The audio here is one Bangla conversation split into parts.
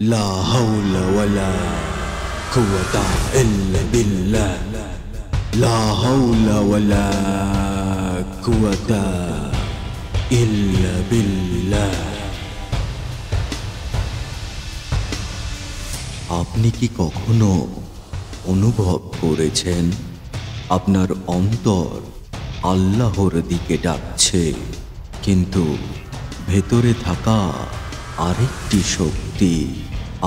لا حول ولا قوة إلا بالله لا حول ولا قوة إلا بالله। আপনি কি কখনো অনুভব করেছেন আপনার অন্তর আল্লাহর দিকে ডাকছে, কিন্তু ভেতরে থাকা আরেকটি শক্তি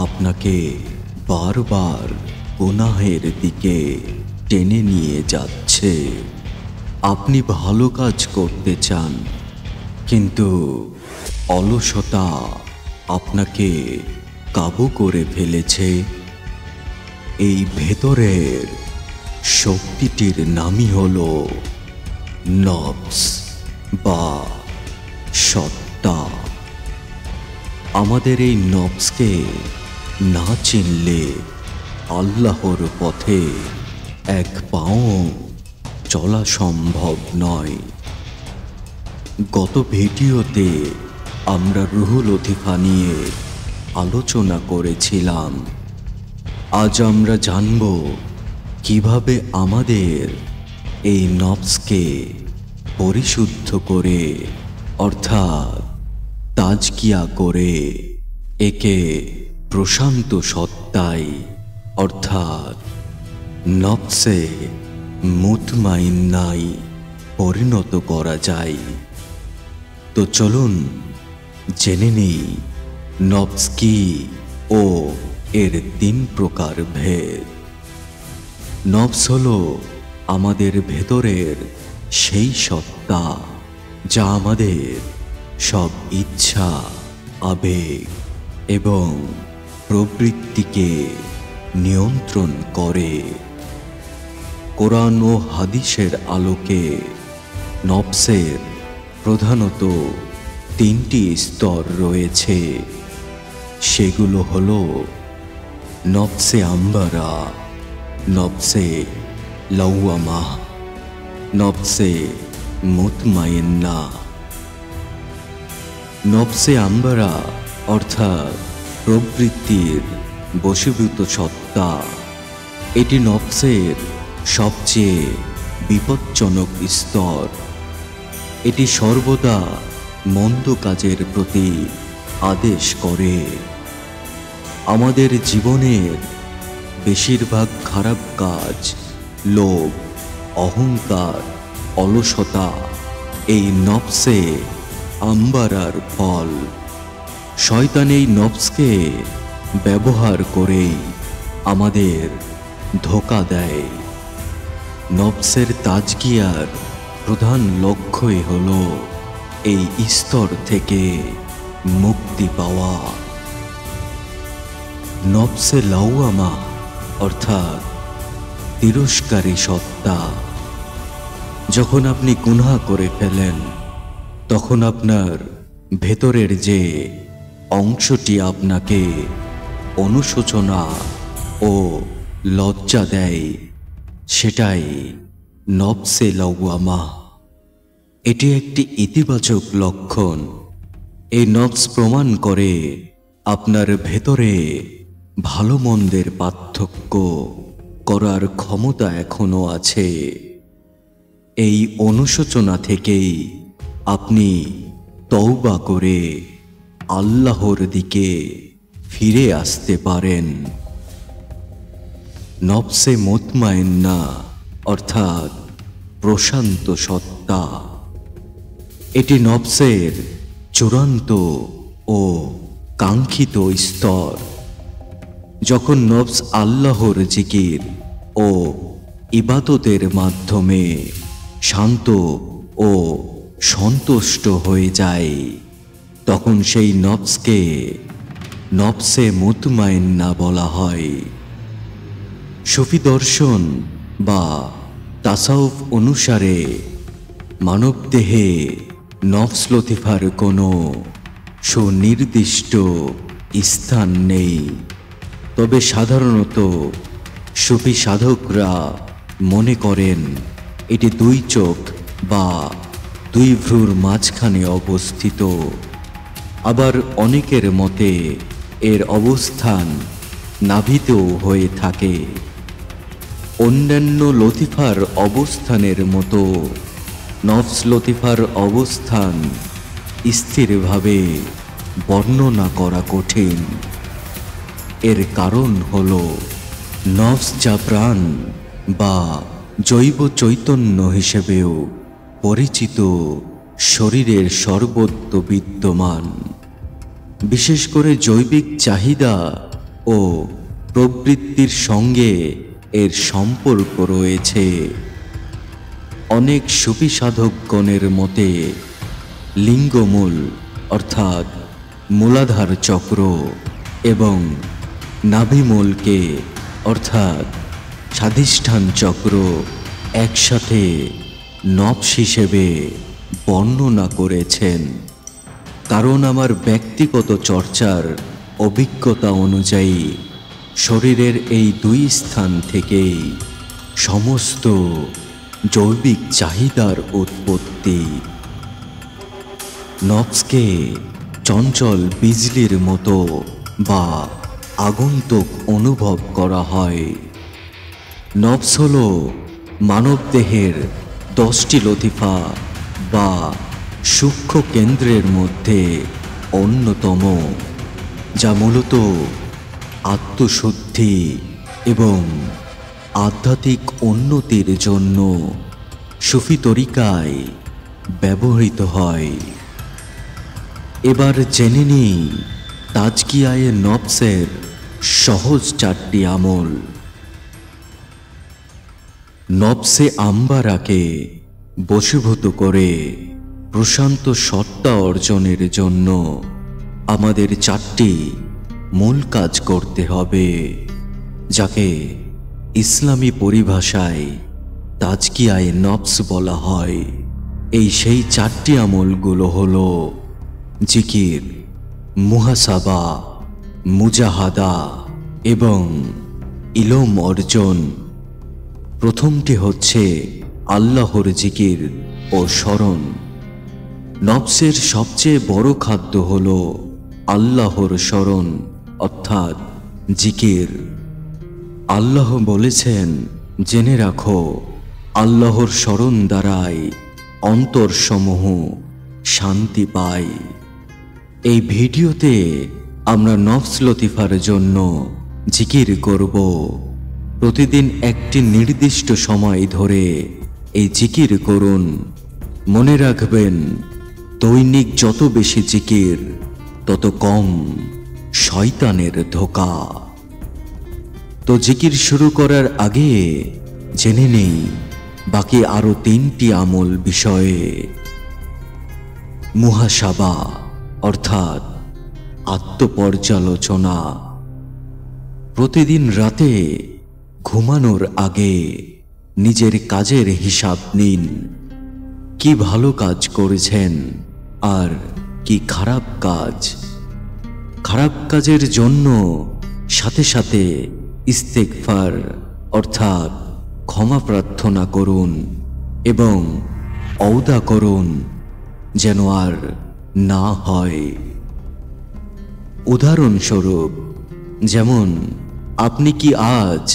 আপনাকে বারবার গুনাহের দিকে টেনে নিয়ে যাচ্ছে? আপনি ভালো কাজ করতে চান, কিন্তু অলসতা আপনাকে কাবু করে ফেলেছে। এই ভেতরের শক্তিটির নামই হলো নফস বা সত্তা। আমাদের এই নফসকে না চিনলে আল্লাহর পথে এক পাও চলা সম্ভব নয়। গত ভিডিওতে আমরা রুহুল লতিফা নিয়ে আলোচনা করেছিলাম। আজ আমরা জানব কিভাবে আমাদের এই নফসকে পরিশুদ্ধ করে, অর্থাৎ তাজকিয়া করে একে প্রশান্ত সত্তায় অর্থাৎ নফসে মুতমাইন্নায় পরিণত করা যায়। তো চলুন জেনে নেই নফস কি ও এর 3 প্রকার ভেদ। নফস হলো আমাদের ভেতরের সেই সত্তা যা আমাদের সব ইচ্ছা, আবেগ এবং প্রবৃত্তিকে নিয়ন্ত্রণ করে। কোরআন ও হাদিসের আলোকে নফসের প্রধানত 3টি স্তর রয়েছে। সেগুলো হলো নফসে আম্বারা, নফসে লাওয়ামা, নফসে মুতমাইন্না। নফসে আম্বারা অর্থাৎ প্রবৃত্তির বশীভূত সত্তা। এটি নফসের সবচেয়ে বিপজ্জনক স্তর। এটি সর্বদা মন্দ কাজের প্রতি আদেশ করে। আমাদের জীবনের বেশিরভাগ খারাপ কাজ, লোভ, অহংকার, অলসতা এই নফসে আম্বারার ফল। শয়তান এই নফসকে ব্যবহার করেই আমাদের ধোঁকা দেয়। নফসের তাজকিয়ার প্রধান লক্ষ্যই হলো এই স্তর থেকে মুক্তি পাওয়া। নফসে লাওয়ামা অর্থাৎ তিরস্কারী সত্তা। যখন আপনি গুনাহ করে ফেলেন, তখন আপনার ভেতরের যে অংশটি আপনাকে অনুশোচনা ও লজ্জা দেয়, সেটাই নফসে লাওয়ামা। এটি একটি ইতিবাচক লক্ষণ। এই নফস প্রমাণ করে আপনার ভেতরে ভালো মন্দের পার্থক্য করার ক্ষমতা এখনো আছে। এই অনুশোচনা থেকেই আপনি তওবা করে আল্লাহর দিকে ফিরে আসতে পারেন। নফসে মুতমাইন্না অর্থাৎ প্রশান্ত সত্তা। এটি নফসের চূড়ান্ত ও কাঙ্ক্ষিত স্তর। যখন নফস আল্লাহর জিকির ও ইবাদতের মাধ্যমে শান্ত ও সন্তুষ্ট হয়ে যায়, তখন সেই নফসকে নফসে মুতমাইন্না বলা হয়। সুফি দর্শন বা তাসাউফ অনুসারে মানবদেহে নফস লতিফার কোনো সুনির্দিষ্ট স্থান নেই। তবে সাধারণত সুফি সাধকরা মনে করেন এটি 2 চোখ বা 2 ভ্রুর মাঝখানে অবস্থিত। আবার অনেকের মতে এর অবস্থান নাভিতেও হয়ে থাকে। অন্যান্য লতিফার অবস্থানের মতো নফস লতিফার অবস্থান স্থিরভাবে বর্ণনা করা কঠিন। এর কারণ হল নফস যা প্রাণ বা জৈব চৈতন্য হিসেবেও পরিচিত শরীরের সর্বত্র বিদ্যমান। বিশেষ করে জৈবিক চাহিদা ও প্রবৃত্তির সঙ্গে এর সম্পর্ক রয়েছে। অনেক সুফি সাধকগণের মতে লিঙ্গমূল অর্থাৎ মূলাধার চক্র এবং নাভিমূলকে অর্থাৎ স্বাধিষ্ঠান চক্র একসাথে নফস হিসেবে বর্ণনা করেছেন। কারণ আমার ব্যক্তিগত চর্চার অভিজ্ঞতা অনুযায়ী শরীরের এই দুই স্থান থেকেই সমস্ত জৈবিক চাহিদার উৎপত্তি। নফসকে চঞ্চল বিজলির মতো বা আগন্তুক অনুভব করা হয়। নফস হল মানবদেহের 10টি লতিফা বা সূক্ষ্ম কেন্দ্রের মধ্যে অন্যতম, যা মূলত আত্মশুদ্ধি এবং আধ্যাত্মিক উন্নতির জন্য সুফি তরিকায় ব্যবহৃত হয়। এবার জেনে নিই তাজকিয়ায়ে নফসের সহজ 4টি আমল। নফসে আম্বারাকে বশীভূত করে প্রশান্ত সত্তা অর্জনের জন্য আমাদের 4টি মূল কাজ করতে হবে, যাকে ইসলামী পরিভাষায় তাজকিয়ায়ে নফস বলা হয়। সেই 4টি আমলগুলো হলো জিকির, মুহাসাবা, মুজাহাদা এবং ইলম অর্জন। প্রথমটি হচ্ছে আল্লাহর জিকির ও স্মরণ। নফসের সবচেয়ে বড় খাদ্য হল আল্লাহর স্মরণ অর্থাৎ জিকির। আল্লাহ বলেছেন, জেনে রাখো আল্লাহর স্মরণ দ্বারাই অন্তরসমূহ শান্তি পায়। এই ভিডিওতে আমরা নফস লতিফার জন্য জিকির করব। প্রতিদিন একটি নির্দিষ্ট সময় ধরে এই জিকির করুন। মনে রাখবেন, দৈনিক যত বেশি জিকির তত কম শয়তানের ধোঁকা। তো জিকির শুরু করার আগে জেনে নেই বাকি আরো 3টি আমল বিষয়ে। মুহাসাবা অর্থাৎ আত্মপর্যালোচনা। প্রতিদিন রাতে ঘুমানোর আগে নিজের কাজের হিসাব নিন। কি ভালো কাজ করেছেন আর কি খারাপ কাজ। খারাপ কাজের জন্য সাথে সাথে ইস্তেগফার অর্থাৎ ক্ষমা প্রার্থনা করুন এবং ওয়াদা করুন যেন আর না হয়। উদাহরণস্বরূপ, যেমন আপনি কি আজ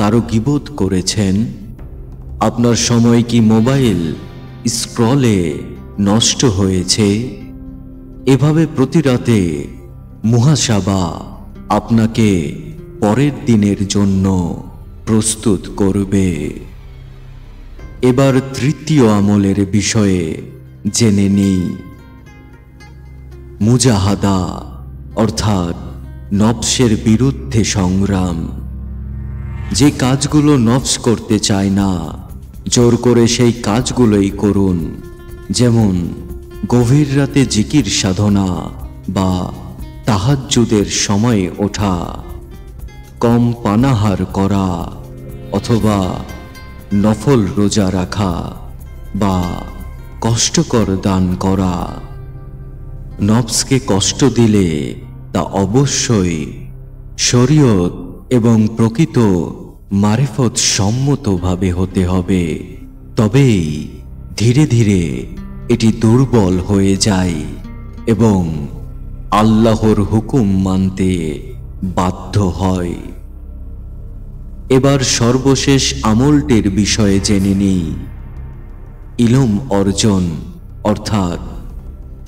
কারো গীবত করেছেন? আপনার সময় কি মোবাইল স্ক্রলে নষ্ট হয়েছে? এভাবে প্রতি রাতে মুহাসাবা আপনাকে পরের দিনের জন্য প্রস্তুত করবে। এবার 3য় আমলের বিষয়ে জেনে নিই। মুজাহাদা অর্থাৎ নফসের বিরুদ্ধে সংগ্রাম। যে কাজগুলো নফস করতে চায় না, জোর করে সেই কাজগুলোই করুন। যেমন গভীর রাতে জিকির সাধনা বা তাহাজ্জুদের সময় ওঠা, কম পানাহার করা অথবা নফল রোজা রাখা বা কষ্টকর দান করা। নফসকে কষ্ট দিলে তা অবশ্যই শরীয়ত এবং প্রকৃত মারিফত সম্মতভাবে হতে হবে, তবেই ধীরে ধীরে এটি দুর্বল হয়ে যায় এবং আল্লাহর হুকুম মানতে বাধ্য হয়। এবার সর্বশেষ আমলটির বিষয়ে জেনে নিই। ইলম অর্জন অর্থাৎ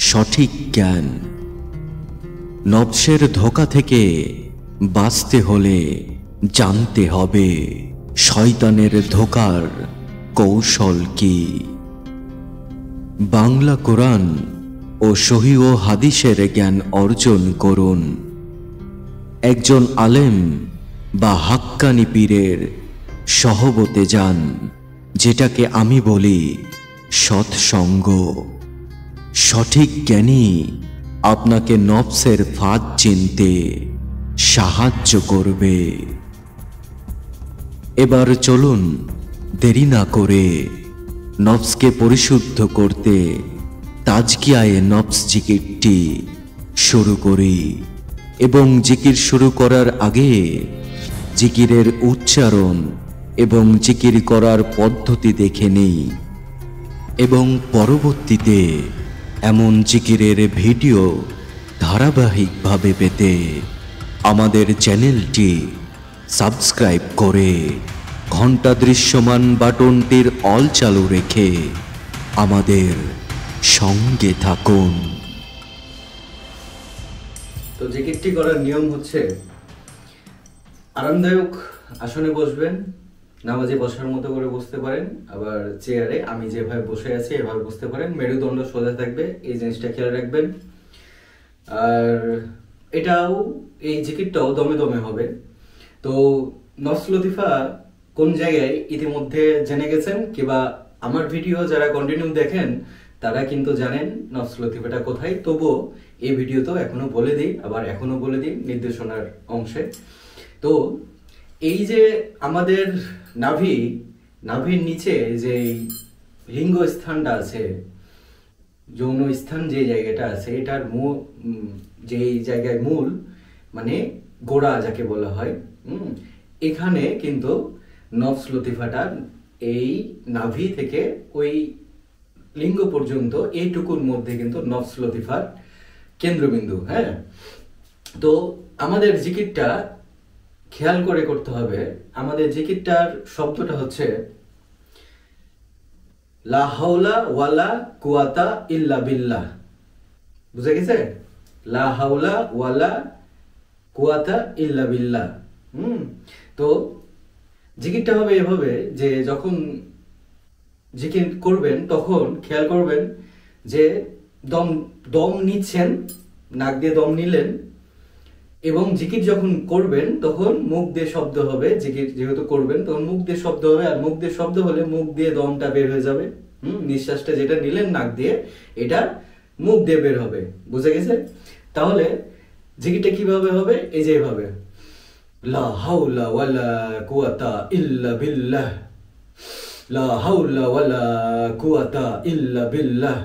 সঠিক জ্ঞান। নফসের ধোঁকা থেকে বাঁচতে হলে জানতে হবে শয়তানের ধোঁকার কৌশল কি। বাংলা কোরআন ও সহিহ হাদিসের জ্ঞান অর্জন করুন। একজন আলেম বা হাক্কানি পীরের সহবতে যান, যেটাকে আমি বলি সৎসঙ্গ। সঠিক জ্ঞানী আপনাকে নফসের ফাঁদ চিনতে সাহায্য করবে। এবার চলুন দেরি না করে নফসকে পরিশুদ্ধ করতে তাজকিয়ায়ে নফস জিকিরটি শুরু করি। এবং জিকির শুরু করার আগে জিকিরের উচ্চারণ এবং জিকির করার পদ্ধতি দেখে নেই, এবং পরবর্তীতে এমন জিকিরের ভিডিও ধারাবাহিকভাবে পেতে আমাদের চ্যানেলটি সাবস্ক্রাইব করে ঘন্টা দৃশ্যমান বাটনটির অল চালু রেখে আমাদের সঙ্গে থাকুন। তো জিকিরটি করার নিয়ম হচ্ছে, আরামদায়ক আসনে বসবেন, নামাজে বসার মতো করে বসতে পারেন, আবার চেয়ারে আমি যেভাবে বসে আছি এভাবে বসতে পারেন। মেরুদণ্ড সোজা থাকবে, এই জিনিসটা খেয়াল রাখবেন। আর এটাও, এই জিকিরটাও দমে দমে হবে। তো নফস লতিফা কোন জায়গায় ইতিমধ্যে জেনে গেছেন, কিংবা আমার ভিডিও যারা কন্টিনিউ দেখেন তারা কিন্তু জানেন নফস লতিফাটা কোথায়। তবুও এই ভিডিওতেও এখনো বলে দিই, আবার এখনো বলে দিই নির্দেশনার অংশে। তো এই যে আমাদের নাভির নিচে যে লিঙ্গ স্থানটা আছে, যৌন স্থান যে জায়গাটা আছে, এটার যে জায়গায় মূল মানে গোড়া যাকে বলা হয়, এখানে কিন্তু নফস লতিফাটা এই নাভি থেকে ওই লিঙ্গ পর্যন্ত এইটুকুর মধ্যে কিন্তু নফস লতিফার কেন্দ্রবিন্দু। হ্যাঁ, তো আমাদের জিকিরটা খেয়াল করে করতে হবে। আমাদের জিকিরটার শব্দটা হচ্ছে লা হাওলা ওয়ালা কুওয়াতা ইল্লা বিল্লাহ। বুঝে গেছে? লা হাওলা ওয়ালা কুওয়াতা ইল্লা বিল্লাহ। তো জিকিরটা হবে এভাবে যে যখন জিকির করবেন তখন খেয়াল করবেন যে দম নিচ্ছেন, নাক দিয়ে দম নিলেন, এবং জিকির যখন করবেন তখন মুখ দিয়ে শব্দ হবে। জিকির যেহেতু করবেন তখন মুখ দিয়ে শব্দ হবে, আর মুখ দিয়ে শব্দ হলে মুখ দিয়ে দমটা বের হয়ে যাবে। নিঃশ্বাসটা যেটা নিলেন নাক দিয়ে, এটা মুখ দিয়ে বের হবে। বুঝে গেছে? তাহলে জিকিরটা কিভাবে হবে? এই যে এভাবে, লা হাওলা ওয়ালা কুওয়াতা ইল্লা বিল্লাহ, লা হাওলা ওয়ালা কুওয়াতা ইল্লা বিল্লাহ।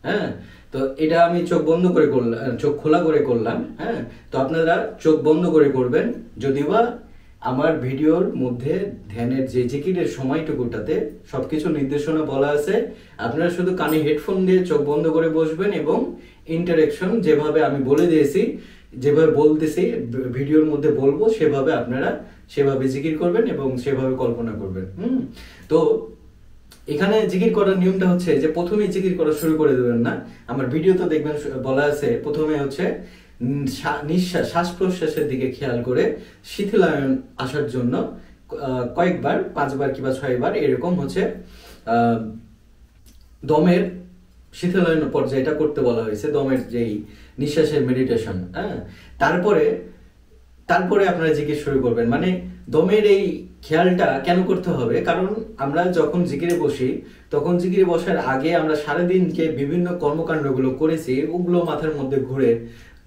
হ্যাঁ, তো এটা আমি চোখ বন্ধ করে করলাম, চোখ খোলা করে করলাম। হ্যাঁ, তো আপনারা চোখ বন্ধ করে করবেন। যদিবা আমার ভিডিওর মধ্যে ধ্যানের যে জিকিরের সময়টুকুটাতে সবকিছু নির্দেশনা বলা আছে, আপনারা শুধু কানে হেডফোন দিয়ে চোখ বন্ধ করে বসবেন এবং ইন্টারেকশন যেভাবে আমি বলে দিয়েছি, যেভাবে বলতেছি ভিডিওর মধ্যে বলবো, সেভাবে আপনারা সেভাবে জিকির করবেন এবং সেভাবে কল্পনা করবেন। তো এখানে জিকির করার নিয়মটা হচ্ছে যে প্রথমেই জিকির করা শুরু করে দেবেন না। আমার ভিডিওতে দেখবেন বলা আছে প্রথমে হচ্ছে নিঃশ্বাস, শ্বাস প্রশ্বাসের দিকে খেয়াল করে শিথিলায়ন আসার জন্য কয়েকবার, 5 বার কিংবা 6 বার এরকম হচ্ছে দমের শিথিলায়ন পর্যায়টা করতে বলা হয়েছে, দমের যেই নিঃশ্বাসের মেডিটেশন। হ্যাঁ, তারপরে আপনারা জিকির শুরু করবেন। মানে দমের এই খেয়ালটা কেন করতে হবে? কারণ আমরা যখন জিকিরে বসি তখন জিকিরে বসার আগে আমরা সারাদিনকে বিভিন্ন কর্মকাণ্ডগুলো করেছি, ওগুলো মাথার মধ্যে ঘুরে,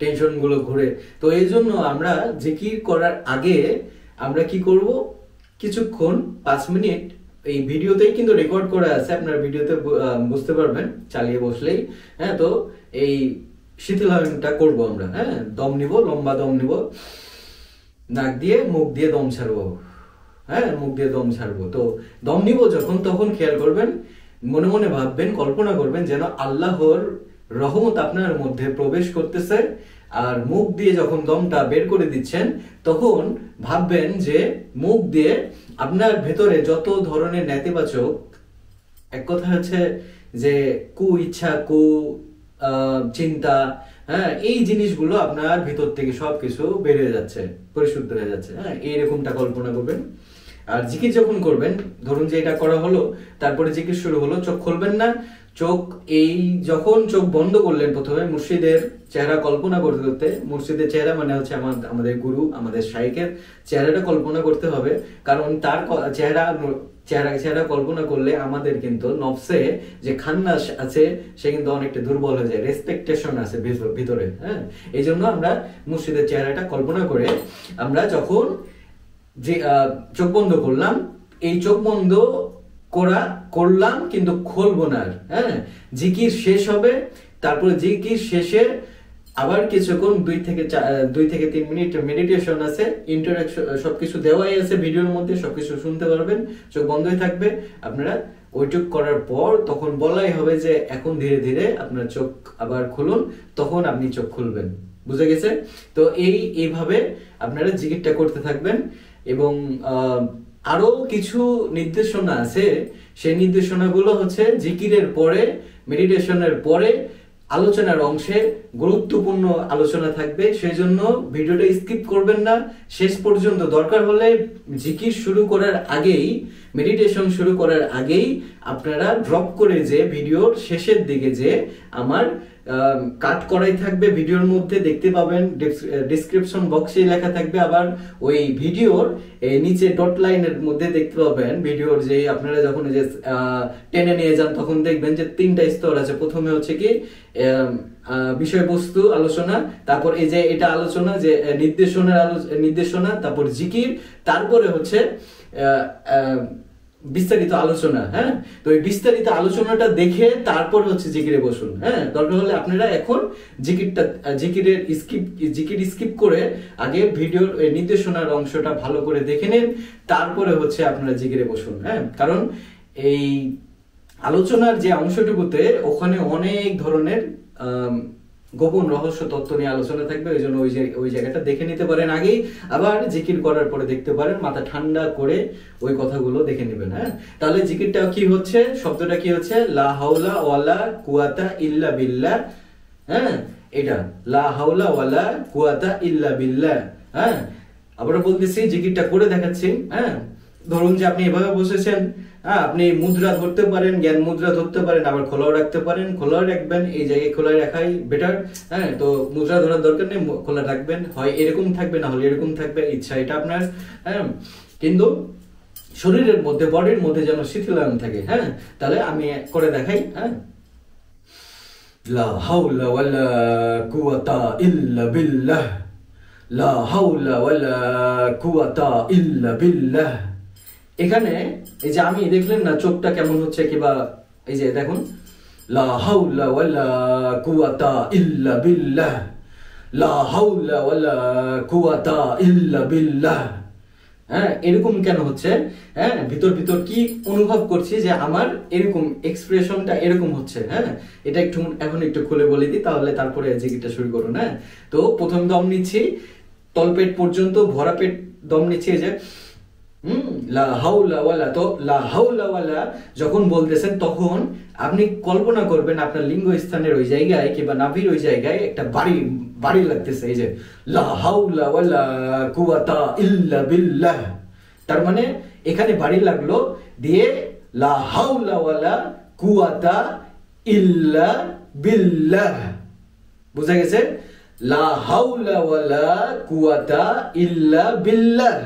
টেনশনগুলো ঘুরে। তো এই জন্য আমরা জিকির করার আগে আমরা কি করব, কিছুক্ষণ 5 মিনিট, এই ভিডিওতেই কিন্তু রেকর্ড করা আছে, আপনারা ভিডিওতে বুঝতে পারবেন চালিয়ে বসলেই। হ্যাঁ, তো এই শিথিলায়নটা করবো আমরা। হ্যাঁ, দম নিব, লম্বা দম নিব, নাক দিয়ে মুখ দিয়ে দম ছাড়বো। হ্যাঁ, মুখ দিয়ে দম ছাড়বো। তো দম নিব যখন, তখন খেয়াল করবেন, মনে মনে ভাববেন, কল্পনা করবেন যেন আল্লাহর রহমত আপনার মধ্যে প্রবেশ করতেছে, আর মুখ দিয়ে যখন দমটা বের করে দিচ্ছেন তখন ভাববেন যে মুখ দিয়ে আপনার ভেতরে যত ধরনের নেতিবাচক, এক কথা হচ্ছে যে কু ইচ্ছা, কু চিন্তা, হ্যাঁ, এই জিনিসগুলো আপনার ভিতর থেকে সবকিছু বের হয়ে যাচ্ছে, পরিশুদ্ধ হয়ে যাচ্ছে। হ্যাঁ, এইরকমটা কল্পনা করবেন। আর জিকির যখন করবেন, ধরুন যে এটা করা হলো, তারপরে জিকির শুরু হলো, চোখ খুলবেন না। চোখ যখন চোখ বন্ধ করলেন, প্রথমে মুর্শিদের চেহারা কল্পনা করতে করতে, মুর্শিদের চেহারা মানে হচ্ছে আমাদের গুরু, আমাদের শাইখের চেহারাটা কল্পনা করতে হবে। কারণ তার চেহারা কল্পনা করলে আমাদের কিন্তু নফসে যে খান্নাস আছে সে কিন্তু অনেকটা দুর্বল হয়ে যায়, রেসপেকটেশন আছে ভিতরে। হ্যাঁ, এই জন্য আমরা মুর্শিদের চেহারাটা কল্পনা করে আমরা যখন যে চোখ বন্ধ করলাম, এই চোখ বন্ধ করলাম কিন্তু খুলবো না। হ্যাঁ, জিকির শেষ হবে, তারপরে জিকির শেষে আবার কিছুক্ষণ 2 থেকে 3 মিনিট মেডিটেশন আছে, ইন্টারাকশন সবকিছু দেওয়াই আছে ভিডিওর মধ্যে, সবকিছু শুনতে পারবেন, চোখ বন্ধই থাকবে। আপনারা ওইটুক করার পর তখন বলাই হবে যে এখন ধীরে ধীরে আপনার চোখ আবার খুলুন, তখন আপনি চোখ খুলবেন। বুঝে গেছে? তো এইভাবে আপনারা জিকিরটা করতে থাকবেন। এবং আরো কিছু নির্দেশনা আছে, সেই নির্দেশনাগুলো হচ্ছে জিকিরের পরে, মেডিটেশনের পরে আলোচনার অংশে গুরুত্বপূর্ণ আলোচনা থাকবে। সেই জন্য ভিডিওটা স্কিপ করবেন না, শেষ পর্যন্ত। দরকার হলে জিকির শুরু করার আগেই, মেডিটেশন শুরু করার আগেই আপনারা ড্রপ করে যে ভিডিওর শেষের দিকে যে আমার কাট করাই থাকবে ভিডিওর মধ্যে, দেখতে পাবেন, ডেসক্রিপশন বক্সে লেখা থাকবে। আবার ওই ভিডিওর নিচে ডট লাইনের মধ্যে দেখতে পাবেন ভিডিওর যে আপনারা যখন যে টেনে নিয়ে যান তখন দেখবেন যে 3টা স্তর আছে। প্রথমে হচ্ছে কি বিষয়বস্তু আলোচনা, তারপর এই যে এটা আলোচনা, যে নির্দেশনা, তারপর জিকির, তারপরে হচ্ছে বিস্তারিত আলোচনা। হ্যাঁ, তো এই বিস্তারিত আলোচনাটা দেখে তারপর হচ্ছে জিকিরে বসুন। হ্যাঁ, দরকার হলে আপনারা এখন জিকির স্কিপ করে আগে ভিডিওর নির্দেশনার অংশটা ভালো করে দেখে নেন, তারপরে হচ্ছে আপনারা জিকিরে বসুন। হ্যাঁ, কারণ এই আলোচনার যে অংশটুকুতে ওখানে অনেক ধরনের গোপন রহস্য তত্ত্ব নিয়ে আলোচনা থাকবে। ওই জন্য ওই জায়গাটা দেখে নিতে পারেন আগেই, আবার জিকির করার পরে দেখতে পারেন, মাথা ঠান্ডা করে ওই কথাগুলো দেখে নেবেন। হ্যাঁ, তাহলে জিকিরটা কি হচ্ছে, শব্দটা কি হচ্ছে, লা হাওলা ওয়ালা কুওয়াতা ইল্লা বিল্লাহ। হ্যাঁ, এটা লা হাওলা ওয়ালা কুওয়াতা ইল্লা বিল্লাহ। হ্যাঁ, আবার বলতেছি, জিকিরটা করে দেখাচ্ছি। হ্যাঁ, ধরুন যে আপনি এভাবে বসেছেন, হ্যাঁ, আপনি মুদ্রা ধরতে পারেন, জ্ঞান মুদ্রা ধরতে পারেন, আবার খোলাও রাখতে পারেন। খোলাও রাখবেন, এই জায়গায় খোলা রাখাই বেটার। হ্যাঁ, তো মুদ্রা ধরার দরকার নেই, খোলা রাখবেন, হয় এরকম থাকবে না হলে এরকম থাকবে, ইচ্ছা এটা আপনার। হ্যাঁ, কিন্তু শরীরের মধ্যে, বডির মধ্যে যেন শিথিলায়ন থাকে। হ্যাঁ, তাহলে আমি করে দেখাই। হ্যাঁ, লা হাওলা ওয়ালা কুওয়াতা ইল্লা বিল্লাহ, লা হাওলা ওয়ালা কুওয়াতা ইল্লা বিল্লাহ। এখানে এই যে আমি দেখলেন না চোখটা কেমন হচ্ছে, কিবা এই যে দেখুন, লা হাওলা ওয়ালা কুওয়াতা ইল্লা বিল্লাহ, লা হাওলা ওয়ালা কুওয়াতা ইল্লা বিল্লাহ। হ্যাঁ, এরকম কেন হচ্ছে? হ্যাঁ, ভিতর কি অনুভব করছি যে আমার এরকম এক্সপ্রেশনটা এরকম হচ্ছে। হ্যাঁ, এটা এখন একটু খুলে বলে দিই, তারপরে জিকিরটা শুরু করুন। হ্যাঁ, তো প্রথম দম নিচ্ছি, তলপেট পর্যন্ত ভরা পেট দম নিচ্ছি, এই যে লা হাওলা ওয়ালা। তো লা হাওলা ওয়ালা যখন বলতেছেন তখন আপনি কল্পনা করবেন আপনার লিঙ্গ স্থানের ওই জায়গায় কিংবা নাভির ওই জায়গায় একটা বাড়ি লাগতেছে, এই যে লা হাওলা ওয়ালা কুওয়াতা ইল্লা বিল্লাহ। তার মানে এখানে বাড়ি লাগলো, দিয়ে লা হাওলা ওয়ালা কুওয়াতা ইল্লা বিল্লাহ। বুঝা গেছে? লা হাওলা ওয়ালা কুওয়াতা ইল্লা বিল্লাহ।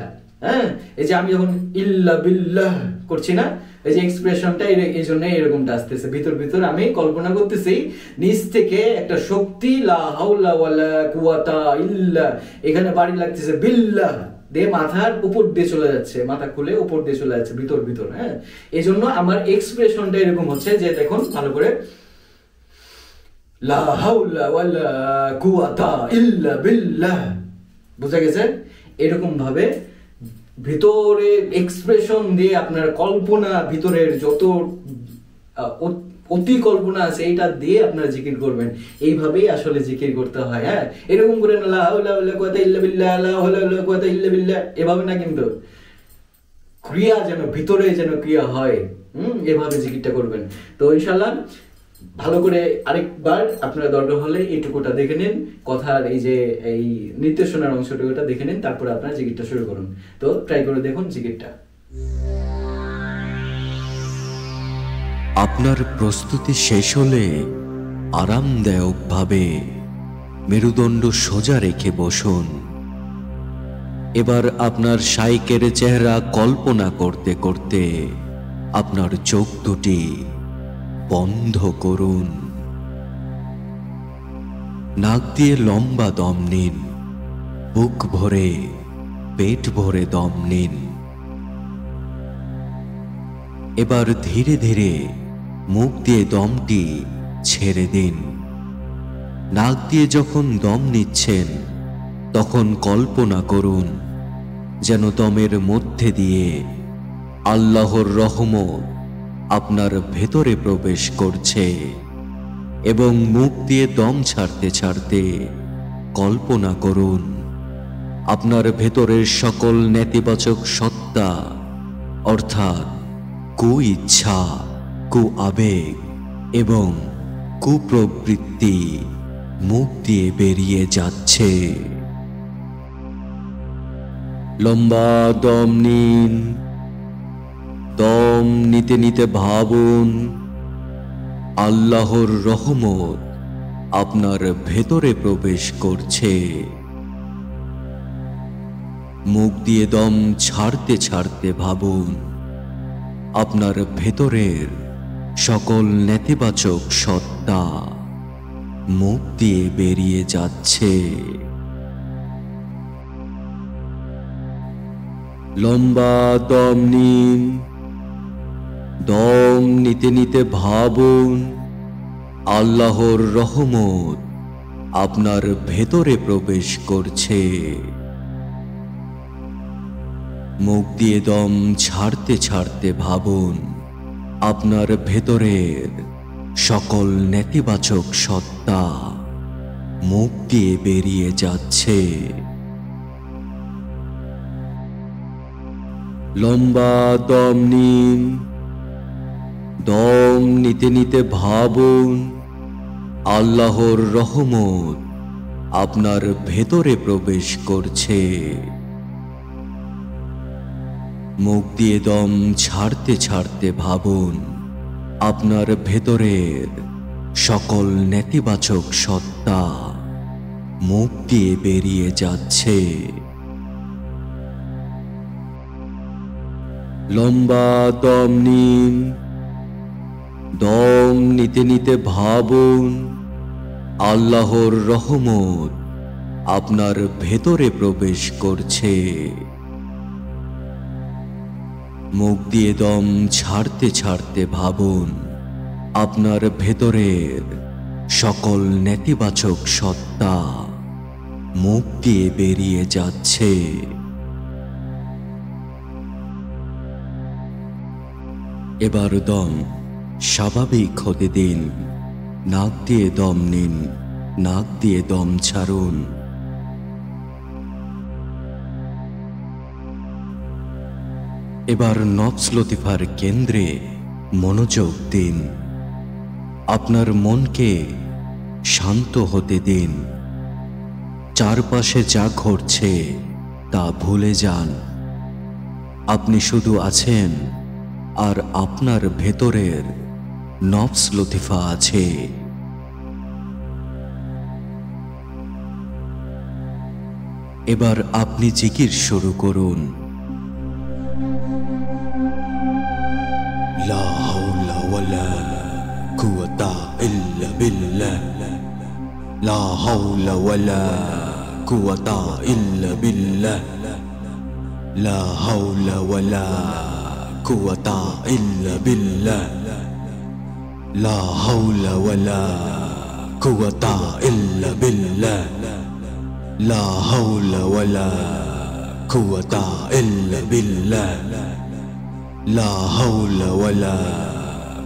হ্যাঁ, এই যে আমি যখন ইল্লা বিল্লাহ করছি না, এই যে এক্সপ্রেশনটা, এই জন্য এরকমটা আসতেছে। ভিতর আমি কল্পনা করতেছি নিচ থেকে একটা শক্তি, লা হাওলা ওয়ালা কুওয়াতা ইল্লা, এখানে বাড়ি লাগতেছে বিল্লাহ, দিয়ে মাথার উপর দিয়ে চলে যাচ্ছে, মাথা খুলে উপর দিয়ে চলে যাচ্ছে ভিতর। হ্যাঁ, এই জন্য আমার এক্সপ্রেশনটা এরকম হচ্ছে যে দেখুন ভালো করে, লা হাওলা ওয়ালা কুওয়াতা ইল্লা বিল্লাহ। বুঝা গেছে? এরকম ভাবে ভিতরে এক্সপ্রেশন দিয়ে আপনার কল্পনা, ভিতরের যত অতি কল্পনা আছে, এইটা দিয়ে আপনারা জিকির করবেন। এইভাবেই আসলে জিকির করতে হয়। হ্যাঁ, এরকম করে না লা হাওলা ওয়ালা কুওয়াতা ইল্লা বিল্লাহ, লা হাওলা ওয়ালা কুওয়াতা ইল্লা বিল্লাহ, এভাবে না, কিন্তু ক্রিয়া যেন ভিতরে যেন ক্রিয়া হয়, এভাবে জিকিরটা করবেন। তো ইনশাআল্লাহ ভালো করে আরেকবার আপনারা দরকার হলে এইটুকুটা দেখে নিন, কথার এই যে এই নির্দেশনার অংশটুকুটা দেখে নিন, তারপরে আপনারা জিকিরটা শুরু করুন। তো ট্রাই করে দেখুন জিকিরটা। আপনার প্রস্তুতি শেষ হলে আরামদায়কভাবে মেরুদণ্ড সোজা রেখে বসুন। এবার আপনার শাইকের চেহারা কল্পনা করতে করতে আপনার চোখ দুটি বন্ধ করুন। নাক দিয়ে লম্বা দম নিন, বুক ভরে পেট ভরে দম নিন। এবার ধীরে ধীরে মুখ দিয়ে দমটি ছেড়ে দিন। নাক দিয়ে যখন দম নিচ্ছেন তখন কল্পনা করুন যেন দমের মধ্যে দিয়ে আল্লাহর রহমত আপনার ভেতরে প্রবেশ করছে, এবং মুখ দিয়ে দম ছাড়তে ছাড়তে কল্পনা করুন আপনার ভেতরের সকল নেতিবাচক সত্তা অর্থাৎ কু ইচ্ছা, কু আবেগ এবং কুপ্রবৃত্তি মুখ দিয়ে বেরিয়ে যাচ্ছে। লম্বা দম নিন। দম নিতে নিতে ভাবুন আল্লাহর রহমত আপনার ভেতরে প্রবেশ করছে। মুখ দিয়ে দম ছাড়তে ছাড়তে ভাবুন আপনার ভেতরের সকল নেতিবাচক সত্তা মুখ দিয়ে বেরিয়ে যাচ্ছে। লম্বা দম নিন। দম নিতে নিতে ভাবুন আল্লাহর রহমত আপনার ভেতরে প্রবেশ করছে। মুখ দিয়ে দম ছাড়তে ছাড়তে ভাবুন আপনার ভেতরের সকল নেতিবাচক সত্তা মুখ দিয়ে বেরিয়ে যাচ্ছে। লম্বা দম নিন। দম নিতে নিতে ভাবুন আল্লাহর রহমত আপনার ভেতরে প্রবেশ করছে। মুখ দিয়ে দম ছাড়তে ছাড়তে ভাবুন আপনার ভেতরের সকল নেতিবাচক সত্তা মুখ দিয়ে বেরিয়ে যাচ্ছে। লম্বা দম নিন। দম নিতে নিতে ভাবুন আল্লাহর রহমত আপনার ভেতরে প্রবেশ করছে। মুখ দিয়ে দম ছাড়তে ছাড়তে ভাবুন আপনার ভেতরের সকল নেতিবাচক সত্তা মুখ দিয়ে বেরিয়ে যাচ্ছে। এবার দম স্বাভাবিক হতে দিন। নাক দিয়ে দম নিন, নাক দিয়ে দম ছাড়ুন। এবার নফস লতিফার কেন্দ্রে মনোযোগ দিন। আপনার মনকে শান্ত হতে দিন। চারপাশে যা ঘটছে তা ভুলে যান। আপনি শুধু আছেন আর আপনার ভেতরের নফস লতিফা আছে। এবার আপনি জিকির শুরু করুন। লা হাওলা ওয়ালা কুওয়াতা ইল্লা বিল্লাহ, লা হাওলা ওয়ালা কুওয়াতা ইল্লা বিল্লাহ, লা হাওলা ওয়ালা কুওয়াতা ইল্লা বিল্লাহ, লা হাওলা ওয়ালা কুওয়াতা ইল্লা বিল্লাহ, লা হাওলা ওয়ালা কুওয়াতা ইল্লা বিল্লাহ, লা হাওলা ওয়ালা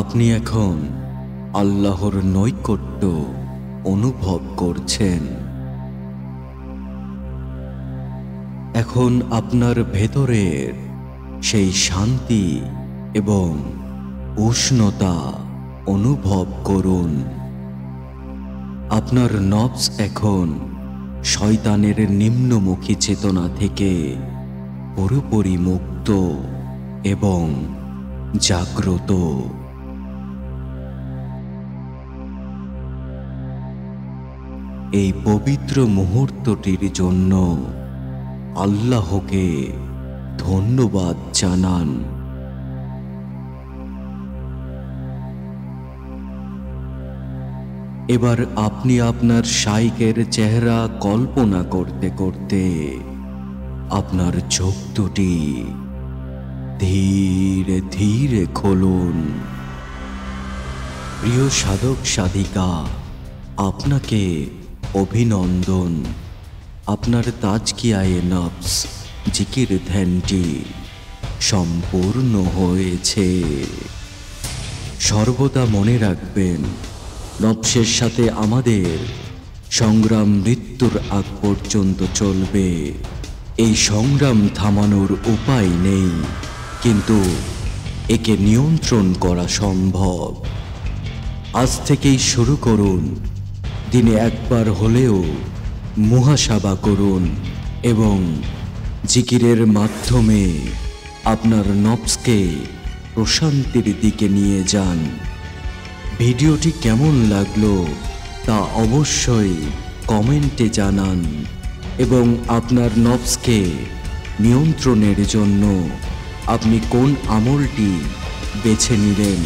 আপনি এখন আল্লাহর নৈকট্য অনুভব করছেন। এখন আপনার ভেতরের সেই শান্তি এবং উষ্ণতা অনুভব করুন। আপনার নফস এখন শয়তানের নিম্নমুখী চেতনা থেকে পুরোপুরি মুক্ত এবং জাগ্রত। এই পবিত্র মুহূর্তটির জন্য আল্লাহকে ধন্যবাদ জানান। এবার আপনি আপনার শাইখের চেহারা কল্পনা করতে করতে আপনার চোখ দুটি ধীরে ধীরে খুলুন। প্রিয় সাধক সাধিকা, আপনাকে অভিনন্দন। আপনার তাজকিয়ায়ে নফস জিকির ধ্যানটি সম্পূর্ণ হয়েছে। সর্বদা মনে রাখবেন, নফসের সাথে আমাদের সংগ্রাম মৃত্যুর আগ পর্যন্ত চলবে। এই সংগ্রাম থামানোর উপায় নেই, কিন্তু একে নিয়ন্ত্রণ করা সম্ভব। আজ থেকেই শুরু করুন। দিনে একবার হলেও মুহাসাবা করুন এবং জিকিরের মাধ্যমে আপনার নফসকে প্রশান্তির দিকে নিয়ে যান। ভিডিওটি কেমন লাগলো তা অবশ্যই কমেন্টে জানান এবং আপনার নফসকে নিয়ন্ত্রণের জন্য আপনি কোন আমলটি বেছে নিলেন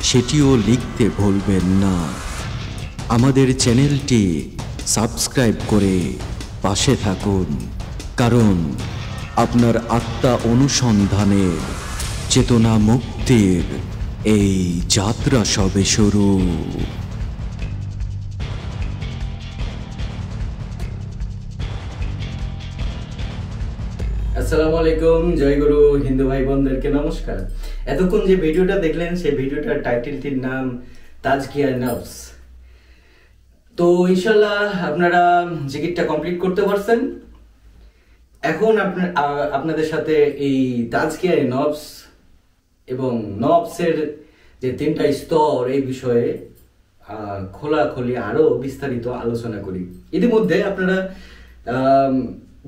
সেটিও লিখতে ভুলবেন না। আমাদের চ্যানেলটি সাবস্ক্রাইব করে পাশে থাকুন, কারণ আপনার আত্মা অনুসন্ধানের চেতনা মুক্তির এই যাত্রা সবে শুরু। আসসালামু আলাইকুম, জয় গুরু। হিন্দু ভাই বোনদেরকে নমস্কার। এতক্ষণ যে ভিডিওটা দেখলেন সেই ভিডিওটার টাইটেলটির নাম তাজকিয়ায়ে নফস। তো ইনশাআল্লাহ আপনারা জিকিরটা কমপ্লিট করতে পারছেন। এখন আপনাদের সাথে এই তাজকিয়ায়ে নফস এবং নফসের যে তিনটা স্তর এই বিষয়ে খোলাখুলি আরো বিস্তারিত আলোচনা করি। ইতিমধ্যে আপনারা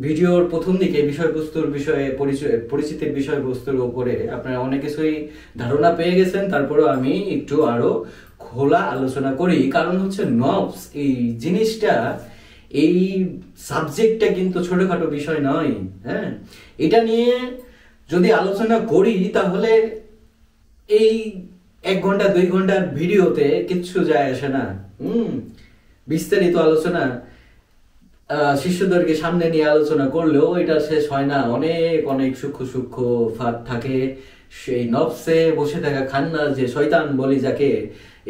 ভিডিওর প্রথম দিকে বিষয়বস্তুর বিষয়ে পরিচিতির বিষয়বস্তুর উপরে আপনারা অনেক কিছুই ধারণা পেয়ে গেছেন। তারপরেও আমি একটু আরো খোলা আলোচনা করি, কারণ হচ্ছে নফস এই জিনিসটা, এই সাবজেক্টটা কিন্তু ছোটখাটো বিষয় নয়। হ্যাঁ, এটা নিয়ে যদি আলোচনা করি তাহলে এই 1 ঘন্টা 2 ঘন্টার ভিডিওতে কিচ্ছু যায় আসে না। বিস্তারিত আলোচনা শিষ্যদেরকে সামনে নিয়ে আলোচনা করলেও এটা শেষ হয় না। অনেক অনেক সূক্ষ্ম সূক্ষ্ম ফাঁদ থাকে সেই নফসে বসে থাকা খান্নাস, যে শয়তান বলি যাকে,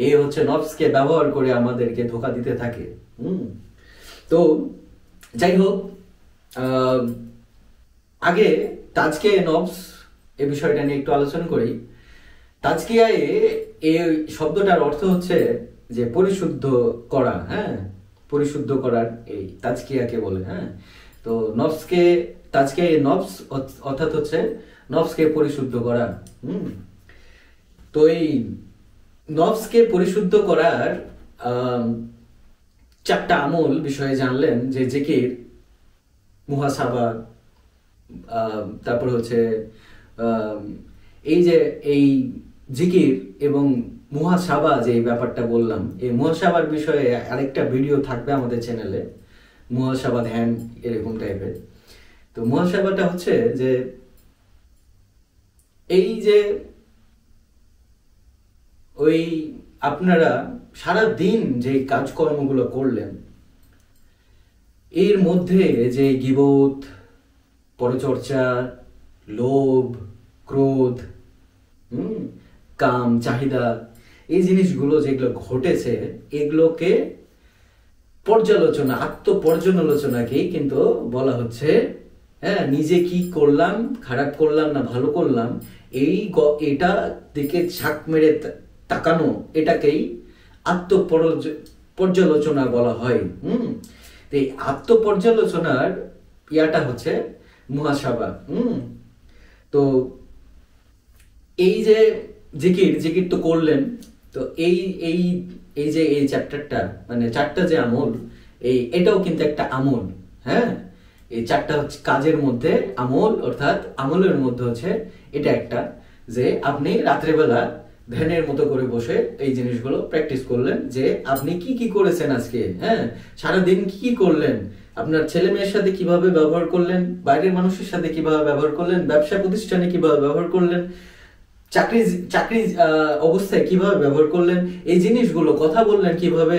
এই হচ্ছে নফসকে ব্যবহার করে আমাদেরকে ধোঁকা দিতে থাকে। তো যাই হোক, আগে তাজকিয়ায়ে নফস এই বিষয়টা নিয়ে একটু আলোচনা করি। তাজকিয়ায়ে এই শব্দটার অর্থ হচ্ছে যে পরিশুদ্ধ করা। হ্যাঁ, পরিশুদ্ধ করার এই তাজকিয়াকে বলে। হ্যাঁ, তো নফসকে তাজকিয়ায়ে নফস অর্থাৎ হচ্ছে নফসকে পরিশুদ্ধ করা। তো এই নফসকে পরিশুদ্ধ করার 4টা আমল বিষয়ে জানলেন, যে জিকির, মুহাসাবা, তারপর হচ্ছে এই যে এই জিকির এবং মুহাসাবা যে ব্যাপারটা বললাম, এই মুহাসাবার বিষয়ে আরেকটা ভিডিও থাকবে আমাদের চ্যানেলে, মুহাসাবা ধ্যান এরকম টাইপের। তো মুহাসাবাটা হচ্ছে যে এই যে ওই আপনারা সারা দিন যে কাজকর্মগুলো করলেন, এর মধ্যে যে গীবত, পরচর্চা, লোভ, ক্রোধ, কাম, চাহিদা, এই জিনিসগুলো যেগুলো ঘটেছে, এগুলোকে পর্যালোচনা, আত্মপর্যালোচনাকেই কিন্তু বলা হচ্ছে। হ্যাঁ, নিজে কি করলাম, খারাপ করলাম না ভালো করলাম, এটা দিকে ছাক মেরে তাকানো, এটাকেই পর্যালোচনা বলা হয়। এই আত্মপর্যালোচনার ইয়াটা হচ্ছে মুহাসাবা। তো এই যে জিকির তো করলেন, তো এই এই এই যে এই চ্যাপ্টারটা, মানে 4টা যে আমল, এটাও কিন্তু একটা আমল। হ্যাঁ, এই 4টা হচ্ছে কাজের মধ্যে আমল, অর্থাৎ আমলের মধ্যে হচ্ছে এটা একটা, যে আপনি রাত্রেবেলা ধ্যানের মতো করে বসে এই জিনিসগুলো প্র্যাকটিস করলেন, যে আপনি কি কি করেছেন আজকে, হ্যাঁ, সারাদিন কি কি করলেন, আপনার ছেলে মেয়ের সাথে কিভাবে ব্যবহার করলেন, বাইরের মানুষের সাথে কিভাবে ব্যবহার করলেন, ব্যবসা প্রতিষ্ঠানে কিভাবে ব্যবহার করলেন, চাকরি অবস্থায় কিভাবে ব্যবহার করলেন, এই জিনিসগুলো কথা বললেন কিভাবে,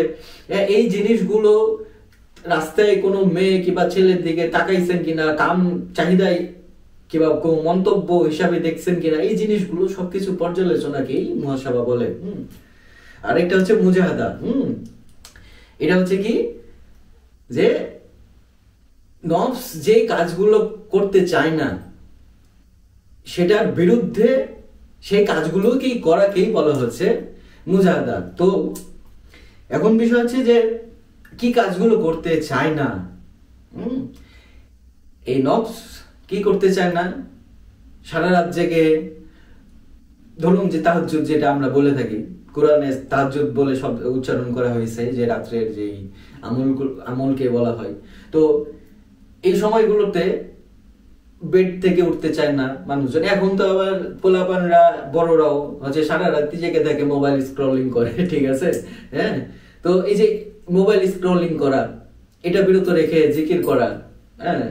এই জিনিসগুলো রাস্তায় কোনো মেয়ে কিংবা ছেলের দিকে তাকাইছেন কিনা, কাম চাহিদায় কিংবা কোন মন্তব্য হিসাবে দেখছেন কিনা, এই জিনিসগুলো সবকিছু পর্যালোচনাকেই মুহাসাবা বলে। আর একটা হচ্ছে মুজাহাদা। এটা হচ্ছে কি, যে নফস যে কাজগুলো করতে চায় না সেটার বিরুদ্ধে সেই কাজগুলোকেই করাকেই বলা হচ্ছে মুজাহাদা। তো এখন বিষয় হচ্ছে যে কি কাজগুলো করতে চায় না, এই নফস কি করতে চায় না, সারা রাত জেগে, ধরুন যে তাহাজ্জুদ যেটা আমরা বলে থাকি, কোরআনে তাহাজ্জুদ বলে শব্দ উচ্চারণ করা হয়েছে, যে রাত্রের যে আমলকে বলা হয়। তো এই সময়গুলোতে বেড থেকে উঠতে চায় না মানুষজন। এখন তো আবার পোলাপানরা, বড়রাও হচ্ছে সারা রাত্রি জেগে থাকে, মোবাইল স্ক্রলিং করে, ঠিক আছে। হ্যাঁ, তো এই যে মোবাইল স্ক্রলিং করা, এটা বিরত রেখে জিকির করা, হ্যাঁ,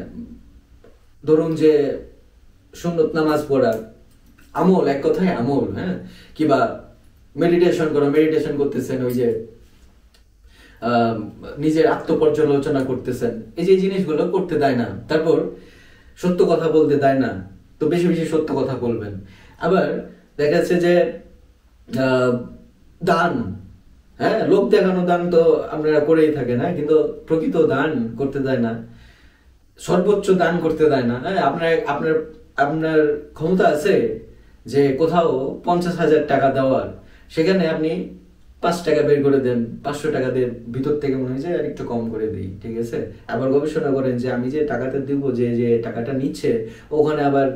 ধরুন যে সুন্নত নামাজ পড়া, আমল, এক কথায় আমল। হ্যাঁ, কিবা মেডিটেশন করা, মেডিটেশন করতেছেন, ওই যে নিজের আত্মপর্যালোচনা করতেছেন, এই যে জিনিসগুলো করতে দেয় না। তারপর সত্য কথা বলতে দেয় না, তো বেশি বেশি সত্য কথা বলবেন। আবার দেখা যাচ্ছে যে দান, হ্যাঁ, লোক দেখানো দান তো আপনারা করেই থাকেন, হ্যাঁ, কিন্তু প্রকৃত দান করতে দেয় না, সর্বোচ্চ দান করতে দেয় না। হ্যাঁ, আপনার ক্ষমতা আছে যে কোথাও 50,000 টাকা দেওয়ার, সেখানে আপনি 5 টাকা বের করে দেন, 500 টাকা দিয়ে ভিতর থেকে মনে হয় যে আর একটু কম করে দিই, ঠিক আছে। আবার গবেষণা করেন যে আমি যে টাকাটা দিব, যে টাকাটা নিচ্ছে, ওখানে আবার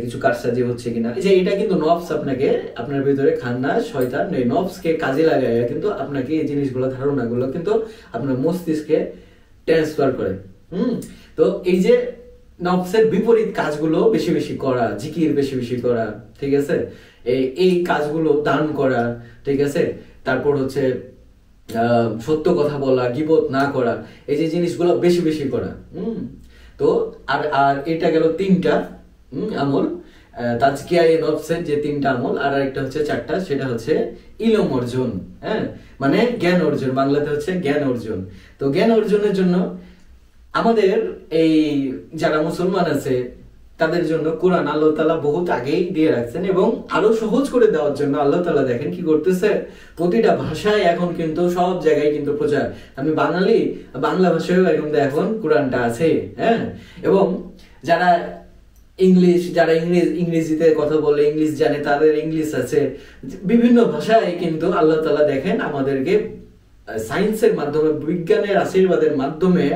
কিছু কারসাজি হচ্ছে কিনা। যে এটা কিন্তু নফস আপনাকে, আপনার ভিতরে খান্নাস, শয়তান এই নফসকে কাজে লাগায় কিন্তু আপনাকে এই জিনিসগুলো, ধারণাগুলো কিন্তু আপনার মস্তিষ্কে ট্রান্সফার করে। তো এই যে নফসের বিপরীত কাজগুলো বেশি বেশি করা, জিকির বেশি বেশি করা, ঠিক আছে, এই কাজগুলো দান করা, ঠিক আছে, তারপর হচ্ছে সত্য কথা বলা, গীবত না করা, এই যে জিনিসগুলো বেশি বেশি করা। তো আর এটা গেল 3টা আমল, তাজকিয়ায়ে নফসের যে 3টা আমল। আর একটা হচ্ছে 4টা, সেটা হচ্ছে ইলম অর্জন, হ্যাঁ, মানে জ্ঞান অর্জন, বাংলাতে হচ্ছে জ্ঞান অর্জন। তো জ্ঞান অর্জনের জন্য আমাদের এই যারা মুসলমান আছে তাদের জন্য কোরআন আল্লাহ তাআলা বহুত আগেই দিয়ে রাখছেন, এবং আরো সহজ করে দেওয়ার জন্য আল্লাহ তাআলা দেখেন কি করতেছে, প্রতিটা ভাষায় এখন কিন্তু সব জায়গায় কিন্তু প্রচার। আমি বাঙালি, বাংলা ভাষায়ও এখন কোরআনটা আছে, হ্যাঁ। এবং যারা ইংরেজিতে কথা বলে, ইংলিশ জানে, তাদের ইংলিশ আছে, বিভিন্ন ভাষায় কিন্তু আল্লাহ তাআলা দেখেন আমাদেরকে সায়েন্সের মাধ্যমে, বিজ্ঞানের আশীর্বাদের মাধ্যমে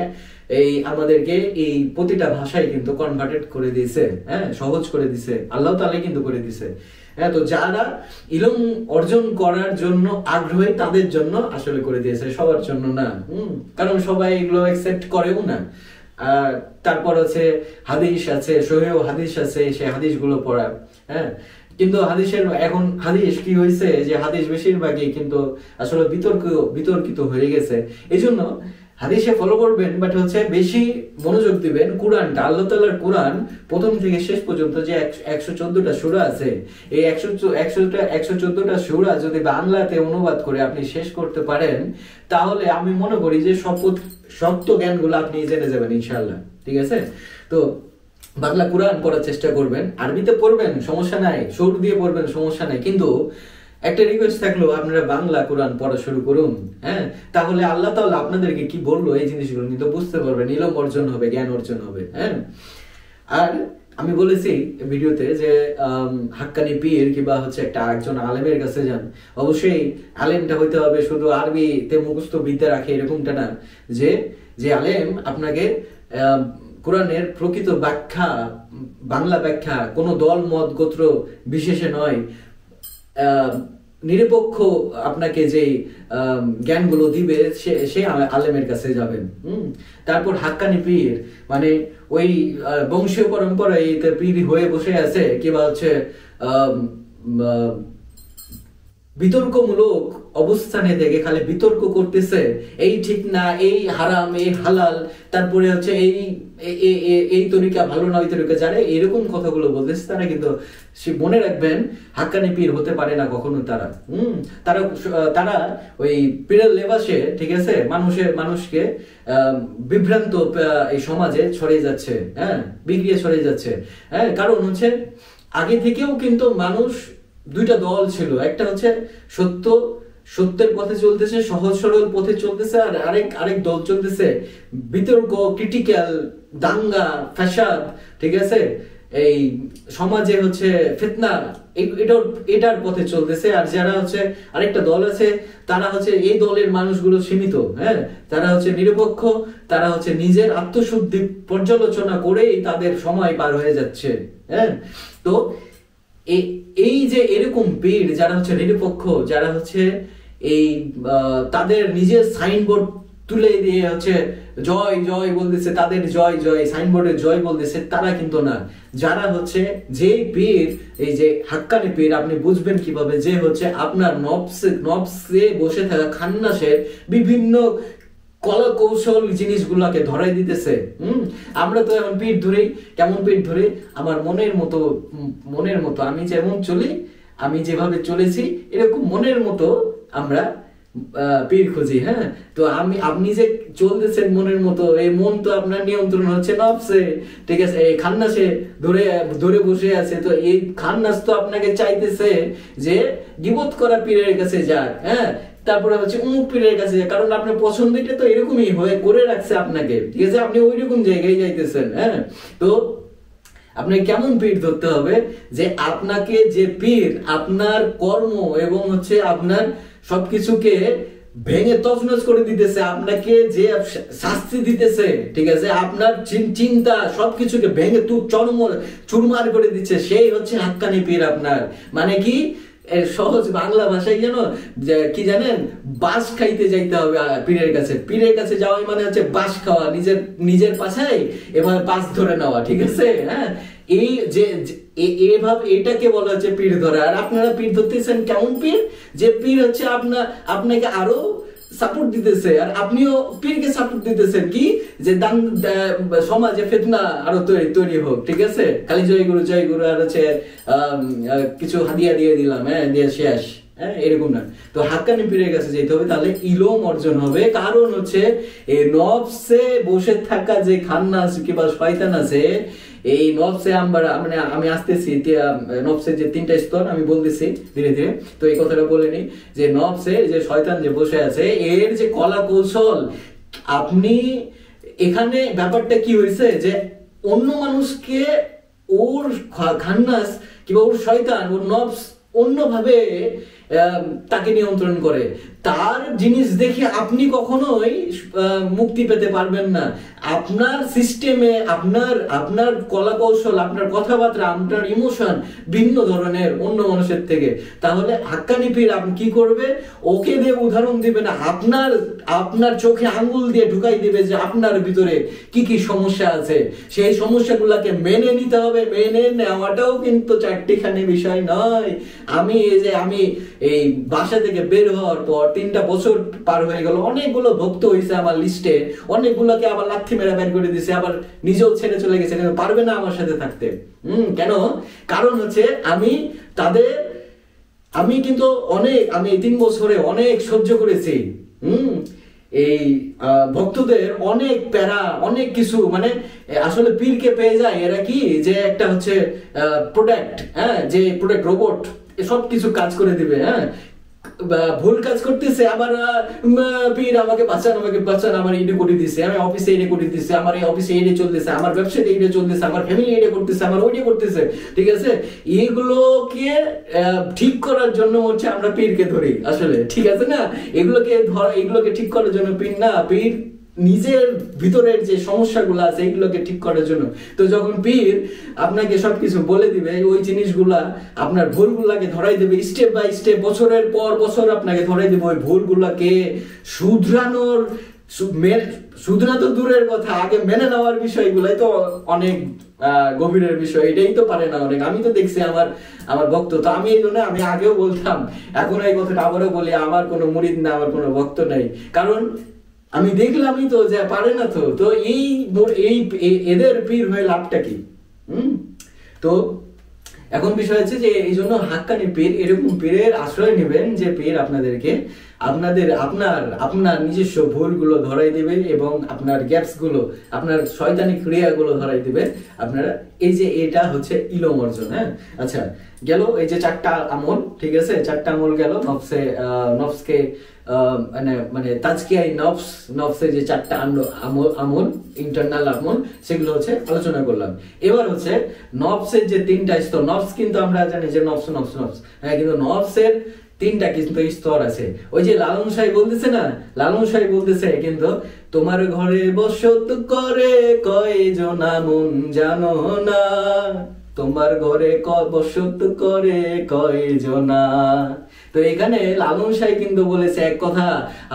আমাদেরকে এই প্রতিটা ভাষায় কিন্তু কনভার্টেড করে দিয়েছে, হ্যাঁ, সহজ করে দিয়েছে, আল্লাহ তাআলা কিন্তু করে দিয়েছে। হ্যাঁ, তো যারা ইলম অর্জন করার জন্য আগ্রহী তাদের জন্য আসলে করে দিয়েছে, সবার জন্য না। কারণ সবাই এগুলো অ্যাকসেপ্ট করেও না। তারপর হচ্ছে হাদিস আছে, সহিহ হাদিস আছে, সেই হাদিসগুলো পড়া, হ্যাঁ। কিন্তু এখন হাদিস কি হয়েছে, যে হাদিস বেশিরভাগই কিন্তু আসলে বিতর্কিত হয়ে গেছে। এই জন্য হাদিসে ফলো করবেন, বাট হচ্ছে বেশি মনোযোগ দিবেন কোরআনটা, আল্লাহ তাআলার কোরআন প্রথম থেকে শেষ পর্যন্ত যে 114টা সূরা আছে, এই 114টা সূরা যদি বাংলাতে অনুবাদ করে আপনি শেষ করতে পারেন, তাহলে আমি মনে করি যে সত্য জ্ঞানগুলো আপনি জেনে যাবেন ইনশাআল্লাহ, ঠিক আছে। তো বাংলা কোরআন পড়ার চেষ্টা করবেন, আরবিতে পড়বেন সমস্যা নাই, সুর দিয়ে পড়বেন সমস্যা নাই, কিন্তু একটা রিকোয়েস্ট থাকলো আপনারা বাংলা কোরআন পড়া শুরু করুন, হ্যাঁ। তাহলে আল্লাহ তাআলা আপনাদেরকে কি বললো এই জিনিসগুলো কিন্তু বুঝতে পারবেন, ইলম অর্জন হবে, জ্ঞান অর্জন হবে, হ্যাঁ। আর আমি বলেছি ভিডিওতে যে হাক্কানি পীর কিংবা হচ্ছে একজন আলেমের কাছে যান, অবশ্যই আলেমটা হইতে হবে শুধু আরবিতে মুখস্থ বিদ্যা রাখে এরকমটা না, যে আলেম আপনাকে কোরআনের প্রকৃত ব্যাখ্যা, বাংলা ব্যাখ্যা, কোনো দল মত গোত্র বিশেষে নয়, নিরপেক্ষ আপনাকে যে জ্ঞানগুলো দিবে সে আলেমের কাছে যাবেন। তারপর হাক্কানি পীর মানে ওই বংশীয় পরম্পরায় পীর হয়ে বসে আছে কিংবা হচ্ছে বিতর্কমূলক অবস্থানে থেকে খালি বিতর্ক করতেছে, এই ঠিক না, এই হারাম, এই হালাল, তারপরে হচ্ছে এই তরিকা ভালো না, ওই তরিকা, যারা এরকম কথাগুলো বলতেছে তারা কিন্তু সে মনে রাখবেন হাক্কানি পীর হতে পারে না কখনো। তারা ওই পীরের লেবাসে, ঠিক আছে, মানুষকে বিভ্রান্ত এই সমাজে ছড়িয়ে যাচ্ছে, বিগড়িয়ে ছড়িয়ে যাচ্ছে। কারণ হচ্ছে আগে থেকেও কিন্তু মানুষ দুইটা দল ছিল, একটা হচ্ছে সত্যের পথে চলতেছে, সহজ সরল পথে চলতেছে, আর আরেক দল চলতেছে বিতর্ক, ক্রিটিক্যাল, দাঙ্গা, ফ্যাসাদ, ঠিক আছে, এই সমাজে হচ্ছে ফিতনা, এটার পথে চলতেছে। আর যারা হচ্ছে আরেকটা দল আছে, তারা হচ্ছে এই দলের মানুষগুলো সীমিত, তারা হচ্ছে নিরপেক্ষ, তারা হচ্ছে নিজের আত্মশুদ্ধি পর্যালোচনা করেই তাদের সময় পার হয়ে যাচ্ছে। তো এই যে এরকম পীর যারা হচ্ছে নিরপেক্ষ, যারা হচ্ছে এই তাদের নিজের সাইনবোর্ড তুলে দিয়ে হচ্ছে জয় জয় বলতেছে, তাদের জয় জয়, সাইনবোর্ডে জয় বলতেছে, তারা কিন্তু না। যারা হচ্ছে যে পীর, এই যে হাক্কানি পীর, আপনি বুঝবেন কিভাবে, যে হচ্ছে আপনার নফসে বসে থাকা খান্নাসের বিভিন্ন কলা কৌশল জিনিসগুলাকে ধরাই দিতেছে। আমরা তো এখন পীর ধরি, কেমন পীর ধরি, আমার মনের মতো আমি যেমন চলি, আমি যেভাবে চলেছি এরকম মনের মতো আমরা পীর খুঁজি। তো আপনি যে চলতেছেন মনের মতো, এই মন তো আপনার নিয়ন্ত্রণ হচ্ছে নফসে, ঠিক আছে, এই খান্নাসে ধরে বসে আছে। তো এই খান্নাস তো আপনাকে চাইতেছে যে গীবত করা পীরের কাছে যাক, তারপরে হচ্ছে অমুক পীরের কাছে, কারণ আপনার পছন্দটা তো এরকমই হয়ে করে রাখছে আপনাকে, ঠিক আছে, আপনি ওই রকম জায়গায় যাইতেছেন। তো আপনাকে কেমন পীর ধরতে হবে, যে আপনাকে যে পীর আপনার কর্ম এবং হচ্ছে আপনার সবকিছুকে ভেঙে তছনছ করে দিতেছে, আপনাকে যে শাস্তি দিতেছে, ঠিক আছে, আপনার চিন্তা সবকিছুকে ভেঙে চুরমার করে দিচ্ছে, সেই হচ্ছে হাক্কানি পীর আপনার। মানে কি, সহজ বাংলা ভাষায় যেন কি জানেন, বাস খাইতে যাইতে হবে পীরের কাছে। পীরের কাছে যাওয়াই মানে হচ্ছে বাস খাওয়া, নিজের পাছায় এবার বাস ধরে নেওয়া, ঠিক আছে। এই যে এভাবে এটাকে বলা হচ্ছে পীর ধরা। আর আপনারা পীর ধরতেছেন কেমন পীর, যে পীর হচ্ছে আপনাকে আরো সাপোর্ট দিতেছে, আর আপনিও পীরকে সাপোর্ট দিতেছেন, কি যে সমাজে ফিতনা আরো তৈরি হোক, ঠিক আছে, খালি জয় গুরু আর হচ্ছে কিছু হাদিয়া দিয়ে দিলাম, দিয়ে শেষ, এরকম না। তো হাক্কানি পীরের কাছে যেতে হবে, তাহলে ইলম অর্জন হবে। কারণ হচ্ছে এই নফসে বসে থাকা যে খান্নাস কিংবা শয়তান আছে, এই নফসে আমি আসতেছি, নফসের যে তিনটা স্তর আমি বলতেছি ধীরে ধীরে। তো এই কথাটা বলে নি, যে নফসে যে শয়তান যে বসে আছে, এর যে কলা কৌশল, আপনি এখানে ব্যাপারটা কি হয়েছে, যে অন্য মানুষকে ওর খান্নাস কিংবা ওর শয়তান, ওর নফস অন্যভাবে তাকে নিয়ন্ত্রণ করে। তার জিনিস দেখে আপনি কখনোই মুক্তি পেতে পারবেন না। আপনার সিস্টেমে আপনার কলা কৌশল, আপনার কথাবার্তা, আপনার ইমোশন ভিন্ন ধরনের অন্য মানুষের থেকে। তাহলে হাক্কানি পীর আপনি কি করবে, ওকে দিয়ে উদাহরণ দিবে না, আপনার চোখে আঙ্গুল দিয়ে ঢুকাই দিবে যে আপনার ভিতরে কি কি সমস্যা আছে, সেই সমস্যাগুলোকে মেনে নিতে হবে। মেনে নেওয়াটাও কিন্তু চারটিখানি বিষয় নয়। আমি এই বাসা থেকে বের হওয়ার পর 3টা বছর পার হয়ে গেল, অনেকগুলো ভক্ত হয়েছে আমার লিস্টে, অনেকগুলোকে আবার লাথি মেরা বের করে দিয়েছে, আবার নিজেও ছেড়ে চলে গেছে, কিন্তু পারবে না আমার সাথে থাকতে। কেন? কারণ হচ্ছে আমি কিন্তু আমি 3 বছরে অনেক সহ্য করেছি। এই ভক্তদের অনেক প্যারা, অনেক কিছু, মানে আসলে পীরকে পেয়ে যায় এরা কি, যে একটা হচ্ছে প্রোডাক্ট, যে প্রোডাক্ট রোবট সব কিছু কাজ করে দিবে, ভুল কাজ করতেছে, আমার পীর আমাকে বাঁচান, আমাকে বাঁচান, আমার এইটা করে দিছে, আমি অফিসে এইটা করে দিছে, আমার এই অফিসে এইটা চলতেছে, আমার ব্যবসাতে এইটা চলতেছে, আমার ফ্যামিলি এইটা করতেছে, আমার ওইটা করতেছে, ঠিক আছে? এইগুলোকে ঠিক করার জন্য হচ্ছে আমরা পীরকে ধরি আসলে, ঠিক আছে না? এগুলোকে ঠিক করার জন্য পীর না, পীর নিজের ভিতরের যে সমস্যাগুলো আছে এগুলোকে ঠিক করার জন্য। তো যখন পীর আপনাকে সবকিছু বলে দিবে, ওই জিনিসগুলা আপনার ভুলগুলাকে ধরাই দেবে স্টেপ বাই স্টেপ, বছরের পর বছর আপনাকে ধরাই দেবে, ওই ভুলগুলাকে শুধরানো তো দূরের কথা, আগে মেনে নেওয়ার বিষয়গুলাই তো অনেক গভীরের বিষয়, এটাই তো পারে না অনেক। আমি তো দেখছি আমার ভক্ত, তো আমি এই জন্য আমি আগেও বলতাম, এখন এই কথাটা আবারও বলি, আমার কোনো মুরিদ না, আমার কোনো ভক্ত নাই, কারণ আমি দেখলামই তো যে পারে না। তো এদের পীর হয়ে লাভটা কি? তো এখন বিষয় হচ্ছে যে এই জন্য হাক্কানি পীর, এরকম পীরের আশ্রয় নেবেন যে পীর আপনাদেরকে আপনার নিজস্ব ভুলগুলো ধরাই দিবে এবং আপনার গ্যাপস গুলো, আপনার শয়তানি ক্রিয়াগুলো ধরাই দিবে। আপনারা এই যে এটা হচ্ছে ইলম অর্জন। হ্যাঁ, আচ্ছা, গেল এই যে 4টা আমল, ঠিক আছে? 4টা আমল গেল, নফসকে মানে তাজকিয়াই নফসের যে 4টা আমল, ইন্টারনাল আমল, সেগুলো হচ্ছে আলোচনা করলাম। এবার হচ্ছে নফসের যে 3টা স্তর, নফস কিন্তু আমরা জানি যে নফস, হ্যাঁ, কিন্তু নফসের 3টা কিন্তু স্তর আছে। ওই যে লালন সাহেব বলতেছে কিন্তু, তোমার ঘরে বসত করে কয়জনা মন জানো না, তোমার ঘরে বসত করে কয়জনা। তো এখানে লালন সাহেব কিন্তু বলেছে এক কথা,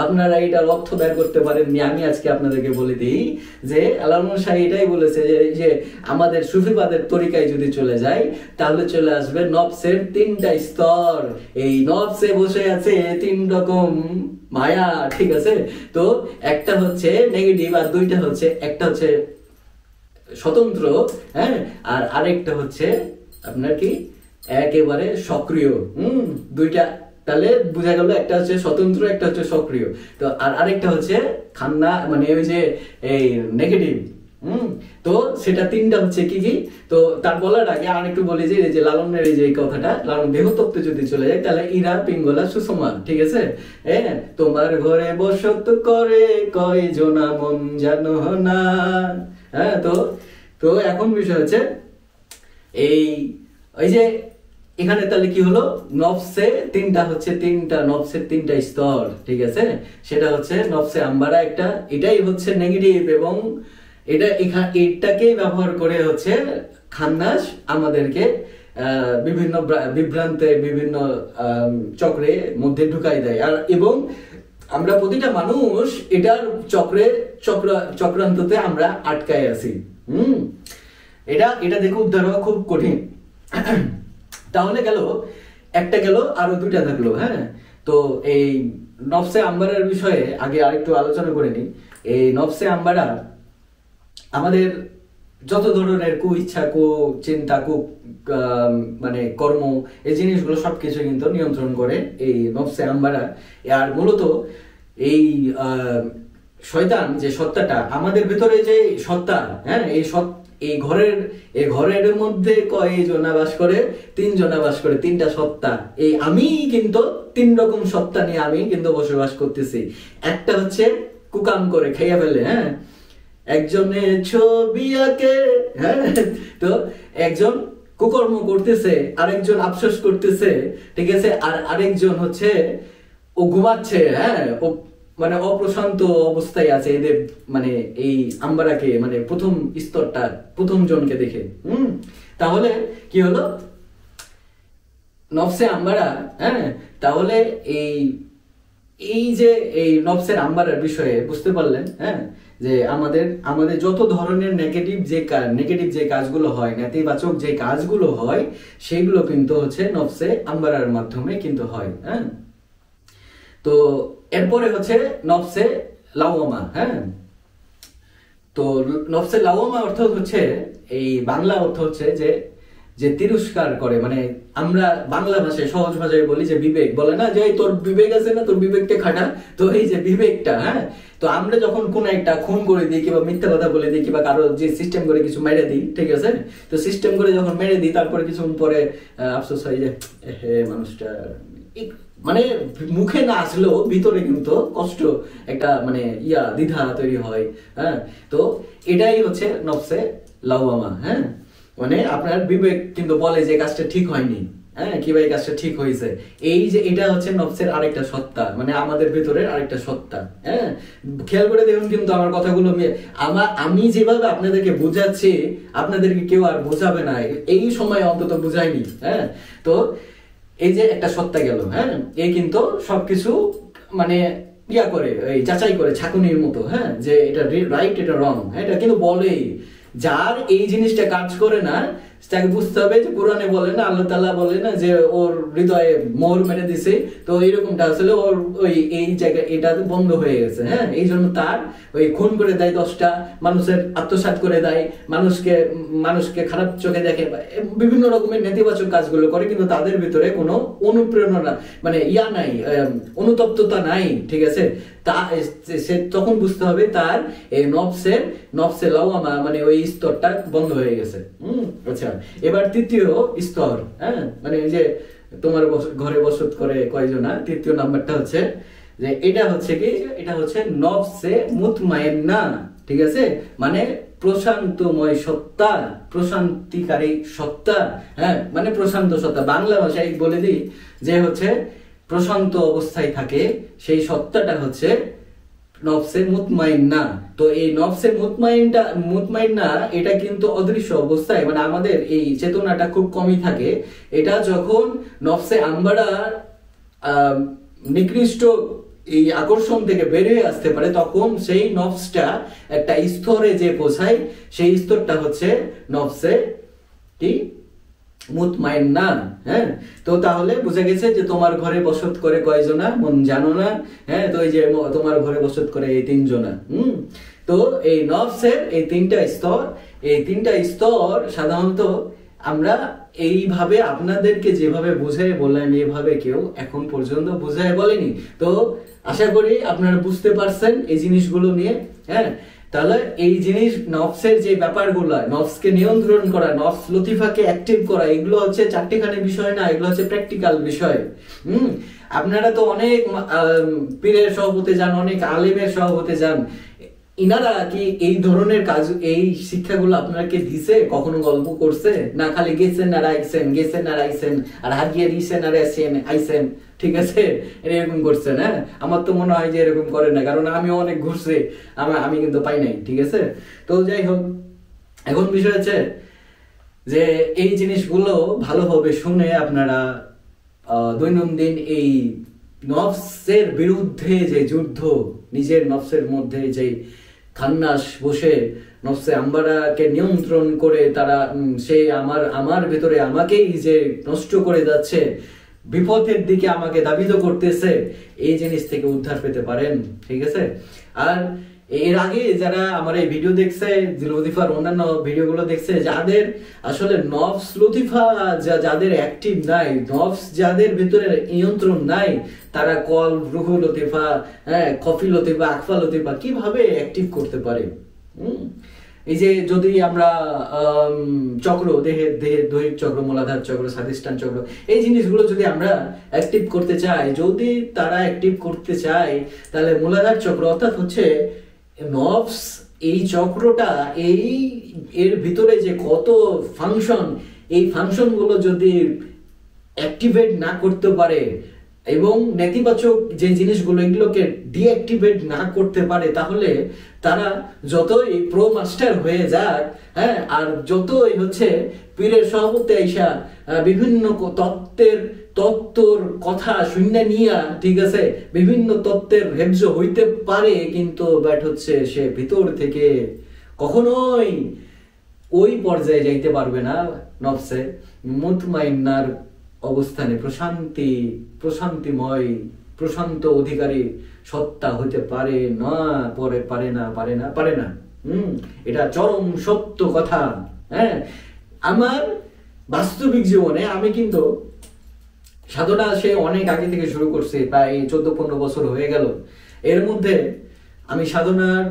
আপনারা এটার অর্থ বের করতে পারেননি, আমি আজকে আপনাদেরকে বলে দিই যে লালন সাহেব এটাই বলেছে যে আমাদের সুফিবাদের তরিকায় যদি চলে যায় তাহলে চলে আসবে নফসের 3টা স্তর। এই নফসে বসে আছে 3 রকম মায়া, ঠিক আছে? তো একটা হচ্ছে নেগেটিভ, আর দুইটা হচ্ছে, একটা হচ্ছে স্বতন্ত্র, হ্যাঁ, আর আরেকটা হচ্ছে আপনার কি একেবারে সক্রিয়। দুইটা, তাহলে বোঝা গেল একটা হচ্ছে স্বতন্ত্র, একটা হচ্ছে সক্রিয়। তো আর আরেকটা হচ্ছে খান্না, মানে ওই যে এই নেগেটিভ। তো সেটা 3টা হচ্ছে কি কি। তো তার বলার আগে আর একটু বলি যে লালনের এই যে কথাটা, লালন দেহতত্ত্বে যদি চলে যায় তাহলে ইরা পিঙ্গলা সুষমা, ঠিক আছে? তোমার ঘরে বসত করে কয়জনা মন জানো না। হ্যাঁ, তো এখন বিষয় হচ্ছে ওই যে এখানে তাহলে কি হলো, নফসে 3টা হচ্ছে, নফসের 3টা স্তর, ঠিক আছে? সেটা হচ্ছে নফসে আম্বারা একটা, এটাই হচ্ছে নেগেটিভ, এবং এটাকে ব্যবহার করে হচ্ছে খান্নাস আমাদেরকে বিভিন্ন বিভ্রান্তে, বিভিন্ন চক্রে মধ্যে ঢুকাই দেয়। আর এবং আমরা প্রতিটা মানুষ এটার চক্রান্ততে আমরা আটকায় আছি। এটা দেখে উদ্ধার হওয়া খুব কঠিন। তাহলে একটা গেল, আরো 2টা থাকলো। হ্যাঁ, তো এই নফসে আম্বারার বিষয়ে আগে আরেকটু আলোচনা করে নিই। এই নফসে আম্বারা আমাদের যত ধরনের ইচ্ছা, চিন্তা, মানে কর্ম, এই জিনিসগুলো সবকিছু কিন্তু নিয়ন্ত্রণ করে এই নফসে আম্বারা। আর মূলত এই শয়তান যে সত্তাটা আমাদের ভিতরে, যে সত্তা, হ্যাঁ, এই ঘরের মধ্যে কয়জনা বাস করে? 3 জনা বাস করে, 3টা সত্তা। এই আমি কিন্তু 3 রকম সত্তা নিয়ে আমি কিন্তু বসবাস করতেছি। একটা হচ্ছে কুকাম করে খাইয়া ফেলে, হ্যাঁ, একজনের ছবি আঁকে, হ্যাঁ, তো একজন কুকর্ম করতেছে, আরেকজন আফসোস করতেছে, ঠিক আছে? আর আরেকজন হচ্ছে ও ঘুমাচ্ছে, হ্যাঁ, ও মানে অপ্রশান্ত অবস্থায় আছে। এদের মানে এই আম্বারাকে, মানে প্রথম স্তরটা, প্রথম জনকে দেখে। তাহলে কি হলো, নফসে আম্বারা, হ্যাঁ, তাহলে এই যে এই নফসের আম্বারার বিষয়ে বুঝতে পারলেন, হ্যাঁ, যে আমাদের যত ধরনের নেগেটিভ যে কাজগুলো হয়, নেতিবাচক যে কাজগুলো হয়, সেগুলো কিন্তু হচ্ছে নফসে আম্বারার মাধ্যমে কিন্তু হয়। হ্যাঁ, তো এরপরে হচ্ছে নফসে লাওয়ামা। হ্যাঁ, তো নফসে লাওয়ামা অর্থ হচ্ছে, এই বাংলা অর্থ হচ্ছে যে তিরস্কার করে, মানে আমরা বাংলা ভাষায়, সহজ ভাষায় বলি যে বিবেক, বলে না যে তোর বিবেক আছে না, তোর বিবেককে খাটা। তো এই যে বিবেকটা, হ্যাঁ, তো আমরা যখন কোন একটা খুন করে দিই কিংবা মিথ্যা কথা বলে দিই কিংবা কারো যে সিস্টেম করে কিছু মেরে দিই, ঠিক আছে? তো সিস্টেম করে যখন মেরে দিই, তারপরে কিছুক্ষণ পরে আফসোস হয় যে মানুষটা মানে মুখে না আসলেও ভিতরে কিন্তু কষ্ট একটা মানে দ্বিধা তৈরি হয়। হ্যাঁ, তো এটাই হচ্ছে নফসে লাওয়ামা। হ্যাঁ, মানে আপনার বিবেক কিন্তু বলে যে কাজটা ঠিক হয়নি, হ্যাঁ কিংবা এই কাজটা ঠিক হয়েছে। এই যে এটা হচ্ছে নফসের আরেকটা সত্তা, মানে আমাদের ভিতরের আরেকটা সত্তা। হ্যাঁ, খেয়াল করে দেখুন কিন্তু আমার কথাগুলো আমি যেভাবে আপনাদেরকে বুঝাচ্ছি আপনাদেরকে কেউ আর বোঝাবে না, এই সময় অন্তত বুঝায়নি। হ্যাঁ, তো এই যে একটা সত্তা গেল, হ্যাঁ এই কিন্তু সবকিছু মানে করে এই যাচাই করে ছাঁকুনির মতো, হ্যাঁ যে এটা রাইট এটা রং, এটা কিন্তু বলেই। যার এই জিনিসটা কাজ করে না তাকে বুঝতে হবে যে কোরআনে বলে না, আল্লাহ তাআলা বলে না যে ওর হৃদয়ে মোহর মেরে দিছে, তো এইরকমটা আসলে ওর ওই এই জায়গায় এটা বন্ধ হয়ে গেছে। হ্যাঁ, এই জন্য তার ওই খুন করে দেয় 10টা মানুষের, আত্মসাৎ করে দেয় মানুষকে খারাপ চোখে দেখে, বিভিন্ন রকমের নেতিবাচক কাজগুলো করে, কিন্তু তাদের ভিতরে কোনো অনুপ্রেরণা মানে নাই, অনুতপ্ততা নাই। ঠিক আছে, সে তখন বুঝতে হবে তার এই নফসে লাওয়ামা মানে ওই স্তরটা বন্ধ হয়ে গেছে। আচ্ছা, এবার তৃতীয় স্তর, হ্যাঁ মানে এই যে তোমার ঘরে বসত করে কয়জনা, তৃতীয় নাম্বারটা হচ্ছে যে এটা হচ্ছে কি, এটা হচ্ছে নফসে মুতমাইন্না। ঠিক আছে, মানে প্রশান্তময় সত্তা, প্রশান্তিকারী সত্তা। হ্যাঁ, মানে প্রশান্ত সত্তা, বাংলা ভাষায় বলে দিই যে হচ্ছে প্রশান্ত অবস্থায় থাকে সেই সত্তাটা হচ্ছে নফসে মুতমাইন্না। তো এই নফসে মুতমাইন্না এটা কিন্তু অদৃশ্য অবস্থায়, মানে আমাদের এই চেতনাটা খুব কমই থাকে। এটা যখন নফসে আম্বারা নিকৃষ্ট এই আকর্ষণ থেকে বেরিয়ে আসতে পারে, তখন সেই নফসটা একটা স্তরে যে পৌঁছায়, সেই স্তরটা হচ্ছে নফসে কি মুতমাইন্না। হ্যাঁ, তো তাহলে বুঝে গেছে যে তোমার ঘরে বসত করে কয়জনা মন জানো না। হ্যাঁ, তো এই যে তোমার ঘরে বসত করে এই 3 জনা। তো এই নফসের এই 3টা স্তর, এই 3টা স্তর সাধারণত আমরা এইভাবে আপনাদেরকে যেভাবে বুঝাই বললাম, এইভাবে কেউ এখন পর্যন্ত বুঝাই বলেনি। তো আশা করি আপনারা বুঝতে পারছেন এই জিনিসগুলো নিয়ে। হ্যাঁ, তাহলে এই জিনিস নফসের যে ব্যাপারগুলো, নফসকে নিয়ন্ত্রণ করা, নফস লতিফাকে অ্যাক্টিভ করা, এগুলো হচ্ছে চারটিখানি বিষয় না, এগুলো হচ্ছে প্র্যাকটিক্যাল বিষয়। আপনারা তো অনেক পীরের সহবতে যান, অনেক আলেমের সহবতে যান, ইনারা কি এই ধরনের কাজ, এই শিক্ষাগুলো আপনাকে দিছে? কখনো গল্প করছে? না খালি গেছেন আর আইছেন আর হারিয়ে দিয়েছেন আর আইছেন, ঠিক আছে এরকম করছেন? হ্যাঁ, আমার তো মনে হয় যে এরকম করে না, কারণ আমি অনেক ঘুরছি, আমি কিন্তু পাই নাই। ঠিক আছে, তো যাই হোক, এখন বিষয় হচ্ছে যে এই জিনিসগুলো ভালোভাবে শুনে আপনারা দৈনন্দিন এই নফসের বিরুদ্ধে যে যুদ্ধ, নিজের নফসের মধ্যে যে খান্নাস বসে নফসে আম্বারাকে নিয়ন্ত্রণ করে তারা সে আমার ভেতরে আমাকেই যে নষ্ট করে যাচ্ছে, বিপদের দিকে আমাকে ধাবিত করতেছে, এই জিনিস থেকে উদ্ধার পেতে পারেন। ঠিক আছে, আর এর আগে যারা আমার এই ভিডিও দেখছে, লতিফার অন্যান্য ভিডিওগুলো দেখছে, যাদের আসলে নফস লতিফা যাদের অ্যাক্টিভ নাই, নফস যাদের ভিতরে নিয়ন্ত্রণ নাই, তারা কল রুহু লতিফা, হ্যাঁ কফি লতিফা, আকফা লতিফা কিভাবে অ্যাক্টিভ করতে পারে? এই যে যদি আমরা চক্র, দেহের দৈহিক চক্র, মূলাধার চক্র, স্বাধিষ্ঠান চক্র, এই জিনিসগুলো যদি আমরা অ্যাক্টিভ করতে চাই, যদি তারা অ্যাক্টিভ করতে চায়, তাহলে মূলাধার চক্র অর্থাৎ হচ্ছে নফস, এই চক্রটা, এর ভিতরে যে কত ফাংশন, এই ফাংশনগুলো যদি অ্যাক্টিভেট না করতে পারে এবং নেতিবাচক যে জিনিসগুলো এগুলোকে ডিঅ্যাক্টিভেট না করতে পারে, তাহলে তারা যতই প্রো মাস্টার হয়ে যাক, হ্যাঁ আর যতই হচ্ছে পীরের সহবতে আইসা বিভিন্ন তত্ত্বর কথা শূন্য নিয়া, ঠিক আছে, বিভিন্ন তত্ত্বের হেফজ হইতে পারে, কিন্তু ব্যাট হচ্ছে সে ভিতর থেকে কখনোই ওই পর্যায়ে যাইতে পারবে না। নফসে মুতমাইন্নার অবস্থানে প্রশান্তিময় প্রশান্ত অধিকারী সত্তা হতে পারে না, পারে না। এটা চরম সত্য কথা। হ্যাঁ, আমার বাস্তবিক জীবনে আমি কিন্তু সাধনা সে অনেক আগে থেকে শুরু করছি, প্রায় 14-15 বছর হয়ে গেল। এর মধ্যে আমি সাধনার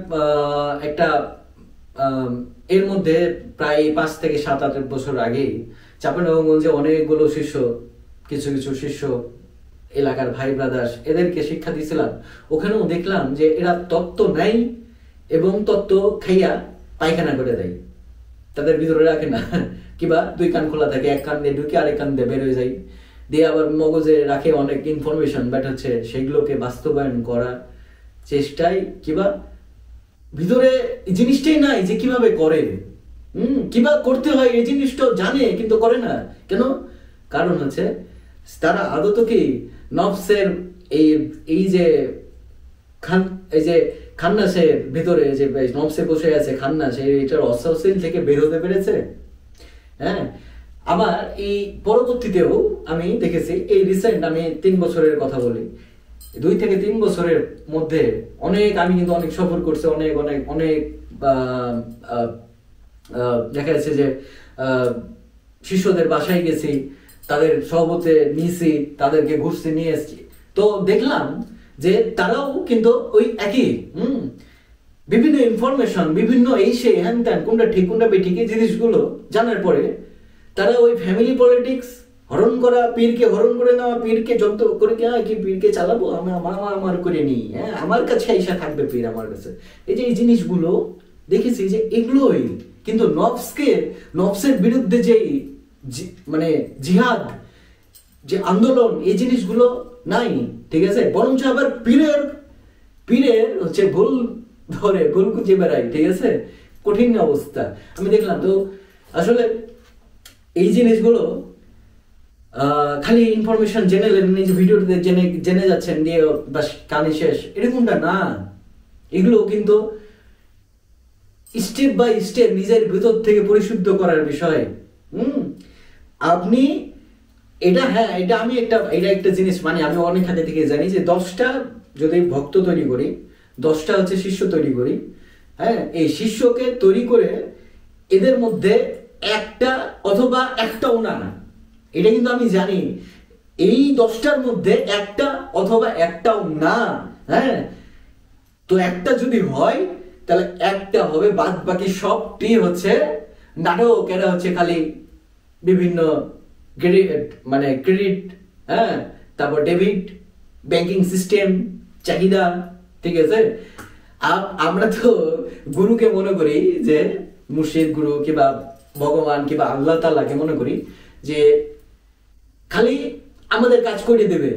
এর মধ্যে প্রায় 5 থেকে 7-8 বছর আগে চাঁপাইনবাবগঞ্জে অনেকগুলো শিষ্য, কিছু শিষ্য এলাকার ভাই ব্রাদার্স এদেরকে শিক্ষা দিয়েছিলাম, ওখানেও দেখলাম যে এরা তত্ত্ব নেয় এবং তত্ত্ব খাইয়া পায়খানা করে দেয়, তাদের ভিতরে রাখে না, কিবা দুই কান খোলা থাকে, এক কান দিয়ে ঢুকে আরেক কান দিয়ে বের হয়ে যায়, দিয়ে আবার মগজে রাখে অনেক ইনফরমেশন, বাট হচ্ছে সেগুলোকে বাস্তবায়ন করার চেষ্টায় কিবা ভিতরে জিনিসটাই নাই যে কিভাবে করে, কিবা করতে হয় এই জিনিসটাও জানে কিন্তু করে না কেন? কারণ হচ্ছে তারা আদত কি নফসের এই যে খান্নাসের ভিতরে যে নফসে বসে আছে খান্নাস, এটার অসহশীল থেকে বের হতে পেরেছে। হ্যাঁ, আবার এই পরবর্তীতেও আমি দেখেছি, এই রিসেন্ট আমি 3 বছরের কথা বলি, 2 থেকে 3 বছরের মধ্যে আমি কিন্তু অনেক সফর করছি, অনেক দেখা যাচ্ছে যে শিষ্যদের বাসায় গেছি, তাদের সহবতে নিয়েছি, তাদেরকে ঘুরতে নিয়ে এসেছি, তো দেখলাম যে তারাও কিন্তু ওই একই বিভিন্ন ইনফরমেশন, বিভিন্ন এই সেই হ্যান ত্যান, কোনটা ঠিক কোনটা বেঠিক এই জিনিসগুলো জানার পরে তারা ওই ফ্যামিলি পলিটিক্স, হরণ করা, পীরকে হরণ করে নেওয়া, পীরকে যত করে কি পীরকে চালাবো, আমি আমার করে নিই, হ্যাঁ আমার কাছে আইসা থাকবে পীর আমার কাছে, এই জিনিসগুলো দেখেছি যে এগুলোই কিন্তু নফসের বিরুদ্ধে যে মানে জিহাদ, যে আন্দোলন, এই জিনিসগুলো নাই, ঠিক আছে? বরঞ্চ আবার পীরের হচ্ছে ভুল ধরে ভুল খুঁজে বেড়াই, ঠিক আছে? কঠিন অবস্থা আমি দেখলাম। তো আসলে এই জিনিসগুলো খালি ইনফরমেশন জেনে যে ভিডিওতে জেনে যাচ্ছেন দিয়ে বাস কানে শেষ, এরকমটা না। এগুলো কিন্তু স্টেপ বাই স্টেপ নিজের ভিতর থেকে পরিশুদ্ধ করার বিষয়। আপনি এটা, হ্যাঁ এটা একটা জিনিস, মানে আমি অনেক হাতে থেকে জানি যে 10টা যদি ভক্ত তৈরি করি, 10টা হচ্ছে শিষ্য তৈরি করি, হ্যাঁ এই শিষ্যকে তৈরি করে এদের মধ্যে একটা অথবা একটাও না, এটা কিন্তু আমি জানি, এই 10টার মধ্যে একটা অথবা একটাও না, হ্যাঁ তো একটা যদি হয় তাহলে একটা হবে, বাদ বাকি সবটি হচ্ছে নাটক। এরা হচ্ছে খালি বিভিন্ন ক্রেডিট, হ্যাঁ তারপর ডেবিট, ব্যাংকিং সিস্টেম, চাহিদা, ঠিক আছে? আমরা তো গুরুকে মনে করি যে মুর্শিদ গুরু কিংবা ভগবান কিংবা আল্লাহ তাআলাকে মনে করি যে খালি আমাদের কাজ করে দেবে,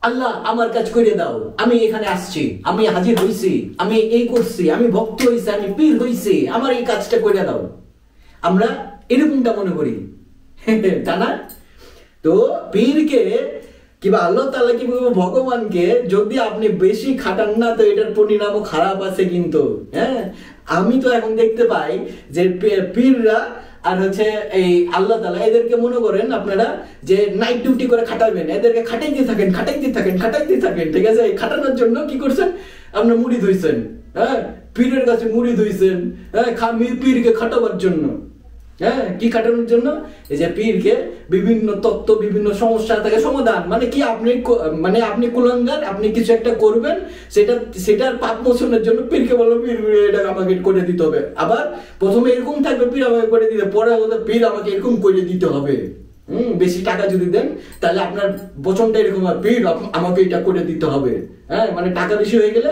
আল্লাহ আমার কাজ করে দাও, আমি এখানে আসছি, আমি হাজির হইছি, আমি এই করছি, আমি ভক্ত হইছি, আমি পীর হইছি, আমার এই কাজটা করে দাও, আমরা এরকমটা মনে করি, তা না? তো পীরকে কিংবা আল্লাহ তাআলা কিংবা ভগবানকে যদি আপনি বেশি খাটান না, তো এটার পরিণামও খারাপ আছে কিন্তু। হ্যাঁ, আমি তো এখন দেখতে পাই যে পীররা আর হচ্ছে এই আল্লাহ তাআলা, এদেরকে মনে করেন আপনারা যে নাইট ডিউটি করে খাটাবেন, এদেরকে খাটাইতে থাকেন, ঠিক আছে? এই খাটানোর জন্য কি করছেন, আপনার মুড়ি ধুইছেন, হ্যাঁ পীরের কাছে মুড়ি ধুইছেন, হ্যাঁ পীরকে খাটাবার জন্য, হ্যাঁ কি খাটানোর জন্য? এই যে পীরকে বিভিন্ন তত্ত্ব, বিভিন্ন সমস্যা থেকে সমাধান, মানে কি আপনি কুলাঙ্গার, আপনি কিছু একটা করবেন, সেটার পাপ মোচনের জন্য পীরকে বললো পীর এটা আমাকে করে দিতে হবে। আবার প্রথমে এরকম থাকবে পীর আমাকে করে দিতে, পরে পীর আমাকে এরকম করে দিতে হবে। বেশি টাকা যদি দেন তাহলে আপনার বচনটা এরকম হয়, পীর আমাকে এটা করে দিতে হবে। হ্যাঁ মানে টাকা বেশি হয়ে গেলে,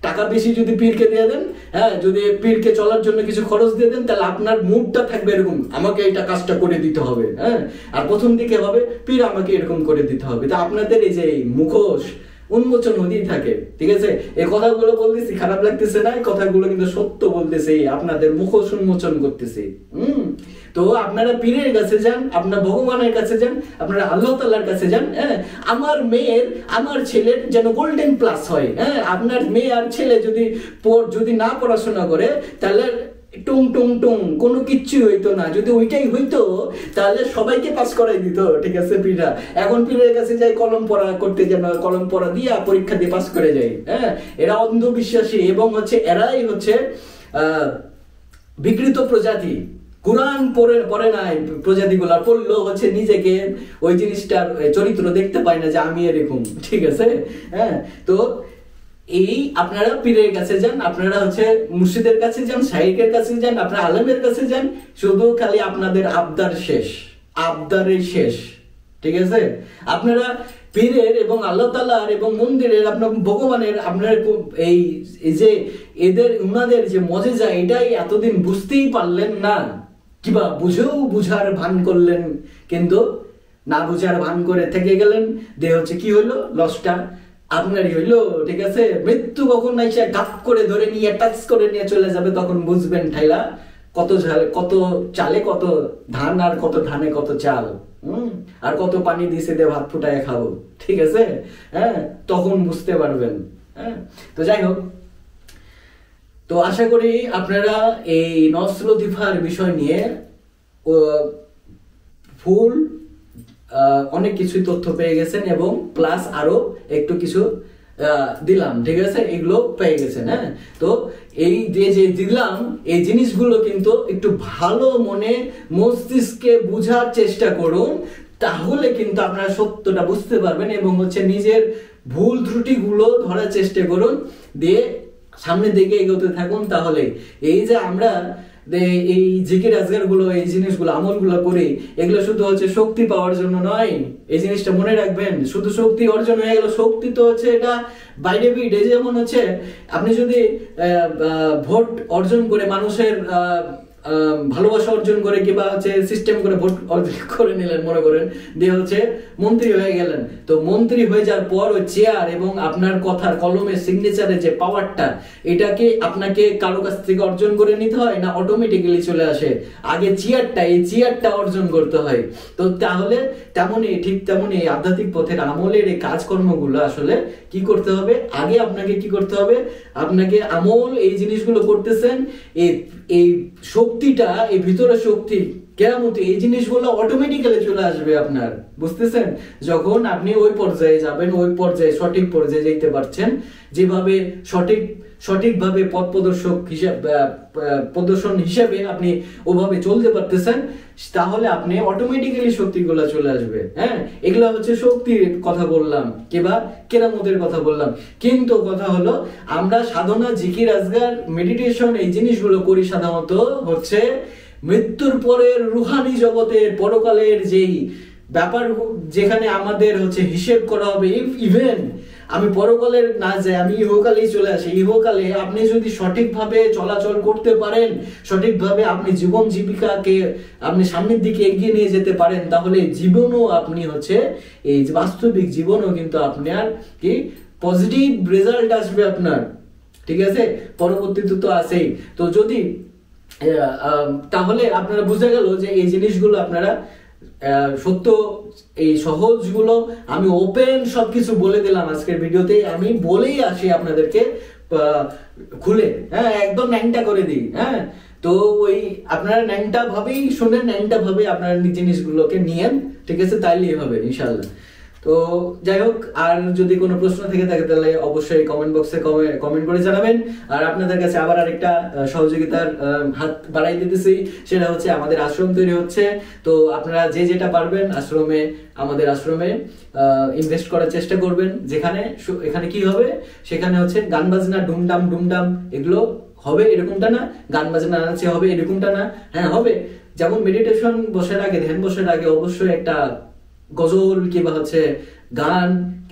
টাকা বেশি যদি পীরকে দিয়ে দেন, হ্যাঁ যদি পীরকে চলার জন্য কিছু খরচ দিয়ে দেন, তাহলে আপনার মুডটা থাকবে এরকম, আমাকে এটা কাজটা করে দিতে হবে। হ্যাঁ, আর প্রথম দিকে হবে পীর আমাকে এরকম করে দিতে হবে। তা আপনাদের এই যে মুখোশ উন্মোচন হতেই থাকে, ঠিক আছে? এই কথাগুলো বলতেছি, খারাপ লাগতেছে না, এই কথাগুলো কিন্তু সত্য বলতেছি, আপনাদের মুখোশ উন্মোচন করতেছি। তো আপনারা পীরের কাছে যান, আপনারা ভগবানের কাছে যান, আপনারা আল্লাহ তাআলার কাছে যান। হ্যাঁ, আমার মেয়ের, আমার ছেলের যেন গোল্ডেন প্লাস হয়। হ্যাঁ, আপনার মেয়ে আর ছেলে যদি না পড়াশোনা করে, তাহলে টুং টুং টুং কোনো কিচ্ছু হইতো না। যদি ওইটাই হইতো তাহলে সবাইকে পাস করাই দিত, ঠিক আছে? পীররা এখন পীরের কাছে যাই কলম পড়া করতে, যেন কলম পড়া দিয়া পরীক্ষা দিয়ে পাস করে যায়। হ্যাঁ, এরা অন্ধবিশ্বাসী এবং হচ্ছে এরাই হচ্ছে বিকৃত প্রজাতি। কোরআন পড়ে নাই প্রজাতিগুলা, পড়লেও হচ্ছে নিজেকে ওই জিনিসটার চরিত্র দেখতে পায় না যে আমি এরকম, ঠিক আছে? হ্যাঁ, তো এই আপনারা পীরের কাছে যান, আপনারা হচ্ছে মুর্শিদের কাছে যান, শাইখের কাছে যান, আপনারা আলেমের কাছে যান, শুধু খালি আপনাদের আবদারের শেষ। ঠিক আছে? আপনারা পীরের এবং আল্লাহ তাআলার এবং মন্দিরের আপনার ভগবানের আপনার এই যে এদের উনাদের যে মজেজা, এটাই এতদিন বুঝতেই পারলেন না, কিবা বুঝেও বুঝার ভান করলেন, কিন্তু না বুঝার ভান করে থেকে গেলেন। দিয়ে হচ্ছে কি হইলো, লসটা আপনারই হইলো। ঠিক আছে? মৃত্যু কখন আইসা গাপ করে ধরে নিয়ে টাচ করে নিয়ে চলে যাবে, তখন বুঝবেন ঠাইলা কত চালে কত ধান, আর কত ধানে কত চাল, আর কত পানি দিছে দিয়ে ভাত ফুটায় খাবো। ঠিক আছে? হ্যাঁ, তখন বুঝতে পারবেন। হ্যাঁ, তো যাই হোক, তো আশা করি আপনারা এই নফস লতিফার বিষয় নিয়ে ফুল অনেক কিছু তথ্য পেয়ে গেছেন, এবং প্লাস আরো একটু কিছু দিলাম। ঠিক আছে? এগুলো পেয়ে গেছেন। হ্যাঁ, তো এই যে দিলাম এই জিনিসগুলো কিন্তু একটু ভালো মনে মস্তিষ্কে বুঝার চেষ্টা করুন, তাহলে কিন্তু আপনারা সত্যটা বুঝতে পারবেন, এবং হচ্ছে নিজের ভুল ত্রুটিগুলো ধরার চেষ্টা করুন, দিয়ে সামনের দিকে এগোতে থাকুন। তাহলে এই যে আমরা এই জিকির আজগার গুলো, এই জিনিসগুলো আমলগুলো করি, এগুলো শুধু হচ্ছে শক্তি পাওয়ার জন্য নয়। এই জিনিসটা মনে রাখবেন, শুধু শক্তি অর্জন হয়ে গেল, শক্তি তো হচ্ছে এটা বাইরে বিট। এই যেমন হচ্ছে আপনি যদি ভোট অর্জন করে মানুষের ভালোবাসা অর্জন করে, কিংবা হচ্ছে সিস্টেম করে ভোট অর্জন করে নিলেন, মনে করেন, দিয়ে হচ্ছে মন্ত্রী হয়ে গেলেন। তো মন্ত্রী হয়ে যাওয়ার পর ওই চেয়ার এবং আপনার কথার কলমের সিগনেচারের যে পাওয়ারটা, এটাকে আপনাকে কারো কাছ থেকে অর্জন করে নিতে হয় না অটোমেটিক্যালি চলে আসে? আগে এই চেয়ারটা অর্জন করতে হয়। তো তাহলে ঠিক তেমনই আধ্যাত্মিক পথের আমলের এই কাজকর্মগুলো আসলে কি করতে হবে? আগে আপনাকে কি করতে হবে? আপনাকে আমল এই জিনিসগুলো করতেছেন, এই শক্তিটা, এই ভিতরে শক্তি কেরামতি, এই জিনিসগুলো অটোমেটিক্যালি চলে আসবে আপনার। বুঝতেছেন? যখন আপনি ওই পর্যায়ে যাবেন, ওই পর্যায়ে সঠিক পর্যায়ে যেতে পারছেন, যেভাবে সঠিকভাবে পথ প্রদর্শন হিসেবে আপনি ওভাবে চলতে পারতেছেন, তাহলে আপনি অটোমেটিক্যালি শক্তিগুলো চলে আসবে। হ্যাঁ, এগুলো হচ্ছে শক্তির কথা বললাম, কিংবা কেরামতের কথা বললাম। কিন্তু কথা হলো, আমরা সাধনা, জিকির, আজগার, মেডিটেশন এই জিনিসগুলো করি সাধারণত হচ্ছে মৃত্যুর পরের রুহানি জগতের পরকালের যেই ব্যাপার, যেখানে আমাদের হচ্ছে হিসেব করা হবে। ইভেন আমি পরকালের না যাই, আমি ইহকালেই চলে আসি। ইহকালে আপনি যদি সঠিকভাবে চলাচল করতে পারেন, সঠিকভাবে আপনি জীবন জীবিকাকে আপনি সামনের দিকে এগিয়ে নিয়ে যেতে পারেন, তাহলে জীবনও আপনি হচ্ছে এই বাস্তবিক জীবনও কিন্তু আপনার কি পজিটিভ রেজাল্ট আসবে আপনার। ঠিক আছে? পরবর্তীতে তো আছেই। তো যদি তাহলে আপনারা বুঝে গেল যে এই জিনিসগুলো আপনারা সত্য, এই সহজগুলো আমি ওপেন সবকিছু বলে দিলাম আজকের ভিডিওতে। আমি বলেই আসি আপনাদেরকে খুলে, হ্যাঁ, একদম ন্যাংটা করে দিই। হ্যাঁ, তো ওই আপনারা ন্যাংটা ভাবেই শুনেন, ন্যাংটা ভাবে আপনারা জিনিসগুলোকে নিয়েন। ঠিক আছে? তাইলেই হবে ইনশাআল্লাহ। তো যাই হোক, আর যদি কোনো প্রশ্ন থেকে থাকে তাহলে অবশ্যই কমেন্ট বক্সে কমেন্ট করে জানাবেন। আর আপনাদের কাছে আবার আরেকটা সহযোগিতার হাত বাড়াই দিতেছি, সেটা হচ্ছে আমাদের আশ্রম তৈরি হচ্ছে। তো আপনারা যে যেটা পারবেন আমাদের আশ্রমে ইনভেস্ট করার চেষ্টা করবেন। এখানে কি হবে, সেখানে হচ্ছে গান বাজনা, ডুমডাম এগুলো হবে, এরকমটা না। গান বাজনা নাচে হবে, এরকমটা না। হ্যাঁ, হবে। যেমন মেডিটেশন বসার আগে, ধ্যান বসার আগে অবশ্যই একটা গজল কিংবা হচ্ছে গান,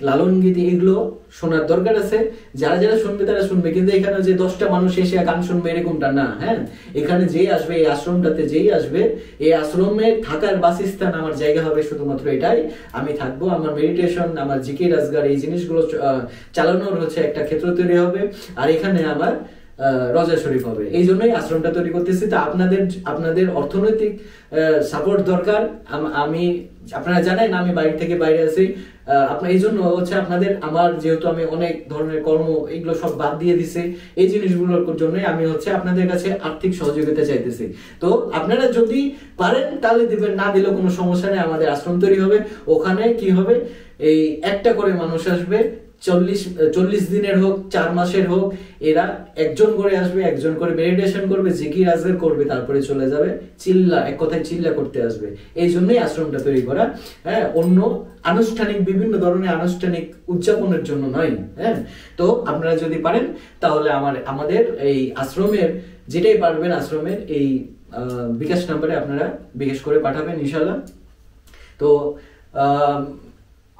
লালন গীতি এগুলো শোনার দরকার আছে। যারা শুনবে তারা শুনবে, কিন্তু এখানে যে 10টা মানুষ এসে গান শুনবে এরকমটা না। হ্যাঁ, এখানে যেই আসবে, এই আশ্রমটাতে যেই আসবে, এই আশ্রমে থাকার বাসস্থান, আমার জায়গা হবে শুধুমাত্র এটাই। আমি থাকবো, আমার মেডিটেশন, আমার জিকির আজগার এই জিনিসগুলো চালানোর হচ্ছে একটা ক্ষেত্র তৈরি হবে, আর এখানে আমার রজা শরীফ হবে। এই জন্যই আশ্রমটা তৈরি করতেছি। তা আপনাদের অর্থনৈতিক সাপোর্ট দরকার। আপনারা জানেন আমি বাড়ি থেকে বাইরে আছি, এই জন্য হচ্ছে আমার যেহেতু আমি অনেক ধরনের কর্ম এগুলো সব বাদ দিয়ে দিছি, এই জিনিসগুলোর জন্যই আমি হচ্ছে আপনাদের কাছে আর্থিক সহযোগিতা চাইতেছি। তো আপনারা যদি পারেন তাহলে দিবেন, না দিলেও কোনো সমস্যা নেই। আমাদের আশ্রম তৈরি হবে, ওখানে কি হবে, এই একটা করে মানুষ আসবে, 40 দিনের হোক, 4 মাসের হোক, এরা একজন করে আসবে, একজন করে মেডিটেশন করবে, জিকির আজগার করবে, তারপরে চলে যাবে। এক কথায় চিল্লা করতে আসবে। এই জন্যই আশ্রমটা তৈরি করা। হ্যাঁ, অন্য বিভিন্ন ধরনের আনুষ্ঠানিক উদযাপনের জন্য নয়। হ্যাঁ, তো আপনারা যদি পারেন তাহলে আমাদের এই আশ্রমের যেটাই পারবেন, আশ্রমের এই বিকাশ নাম্বারে আপনারা বিকাশ করে পাঠাবেন ইনশাআল্লাহ। তো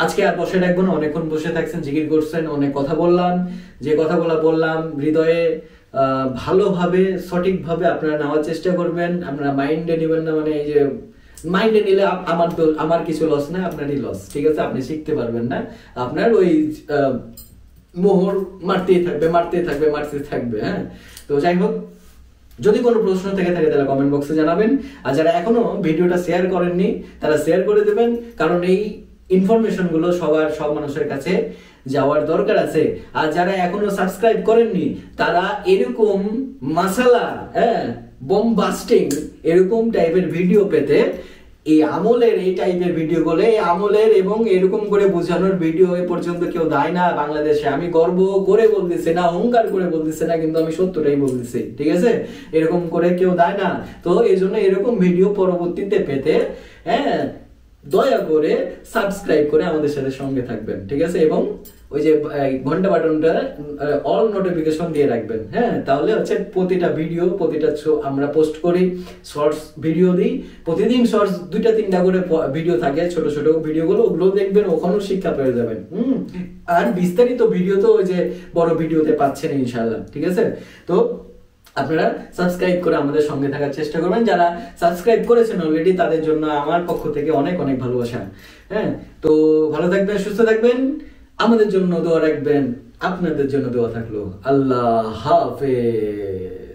আজকে আর বসে রাখবো না, অনেকক্ষণ বসে থাকছেন, জিকির করছেন, অনেক কথা বললাম, যে কথাগুলো বললাম হৃদয়ে ভালোভাবে সঠিকভাবে আপনারা নেওয়ার চেষ্টা করবেন, আপনারা মাইন্ডে নেবেন না, মানে এই যে মাইন্ডে নিলে আমার কিছু লস না, আপনারই লস, ঠিক আছে? আপনি শিখতে পারবেন না, আপনার ওই মোহর মারতেই থাকবে। হ্যাঁ, তো যাই হোক, যদি কোনো প্রশ্ন থেকে থাকে তাহলে কমেন্ট বক্সে জানাবেন, আর যারা এখনো ভিডিওটা শেয়ার করেননি তারা শেয়ার করে দেবেন, কারণ এই ইনফরমেশন গুলো সব মানুষের কাছে যাওয়ার দরকার আছে। আর যারা এখনো সাবস্ক্রাইব করেননি তারা এরকম মাসালা, বোমবাস্টিং এরকম টাইপের ভিডিও পেতে এই আমলের এই টাইপের ভিডিও গুলো, আমলের এবং এরকম করে বোঝানোর ভিডিও এ পর্যন্ত কেউ দেয় না বাংলাদেশে। আমি গর্ব করে বলতেছি না, অহংকার করে বলতেছি না, কিন্তু আমি সত্যটাই বলতেছি, ঠিক আছে? এরকম করে কেউ দেয় না, তো এই জন্য এরকম ভিডিও পরবর্তীতে পেতে দয়া করে সাবস্ক্রাইব করে আমাদের সাথে সঙ্গে থাকবেন, ঠিক আছে? এবং ওই যে ঘন্টা বাটনটা অল নোটিফিকেশন দিয়ে রাখবেন, হ্যাঁ, তাহলে হচ্ছে প্রতিটা ভিডিও, প্রতিটা আমরা পোস্ট করি, শর্টস ভিডিও দিই, প্রতিদিন শর্টস 2-3টা করে ভিডিও থাকে, ছোট ছোট ভিডিওগুলো, ওগুলো দেখবেন, ওখানেও শিক্ষা পেয়ে যাবেন। আর বিস্তারিত ভিডিও তো ওই যে বড় ভিডিওতে পাচ্ছেন ইনশাআল্লাহ, ঠিক আছে? তো আপনারা সাবস্ক্রাইব করে আমাদের সঙ্গে থাকার চেষ্টা করবেন। যারা সাবস্ক্রাইব করেছেন অলরেডি তাদের জন্য আমার পক্ষ থেকে অনেক অনেক ভালোবাসা। হ্যাঁ, তো ভালো থাকবেন, সুস্থ থাকবেন, আমাদের জন্য দোয়া রাখবেন, আপনাদের জন্য দোয়া থাকলো। আল্লাহ হাফেজ।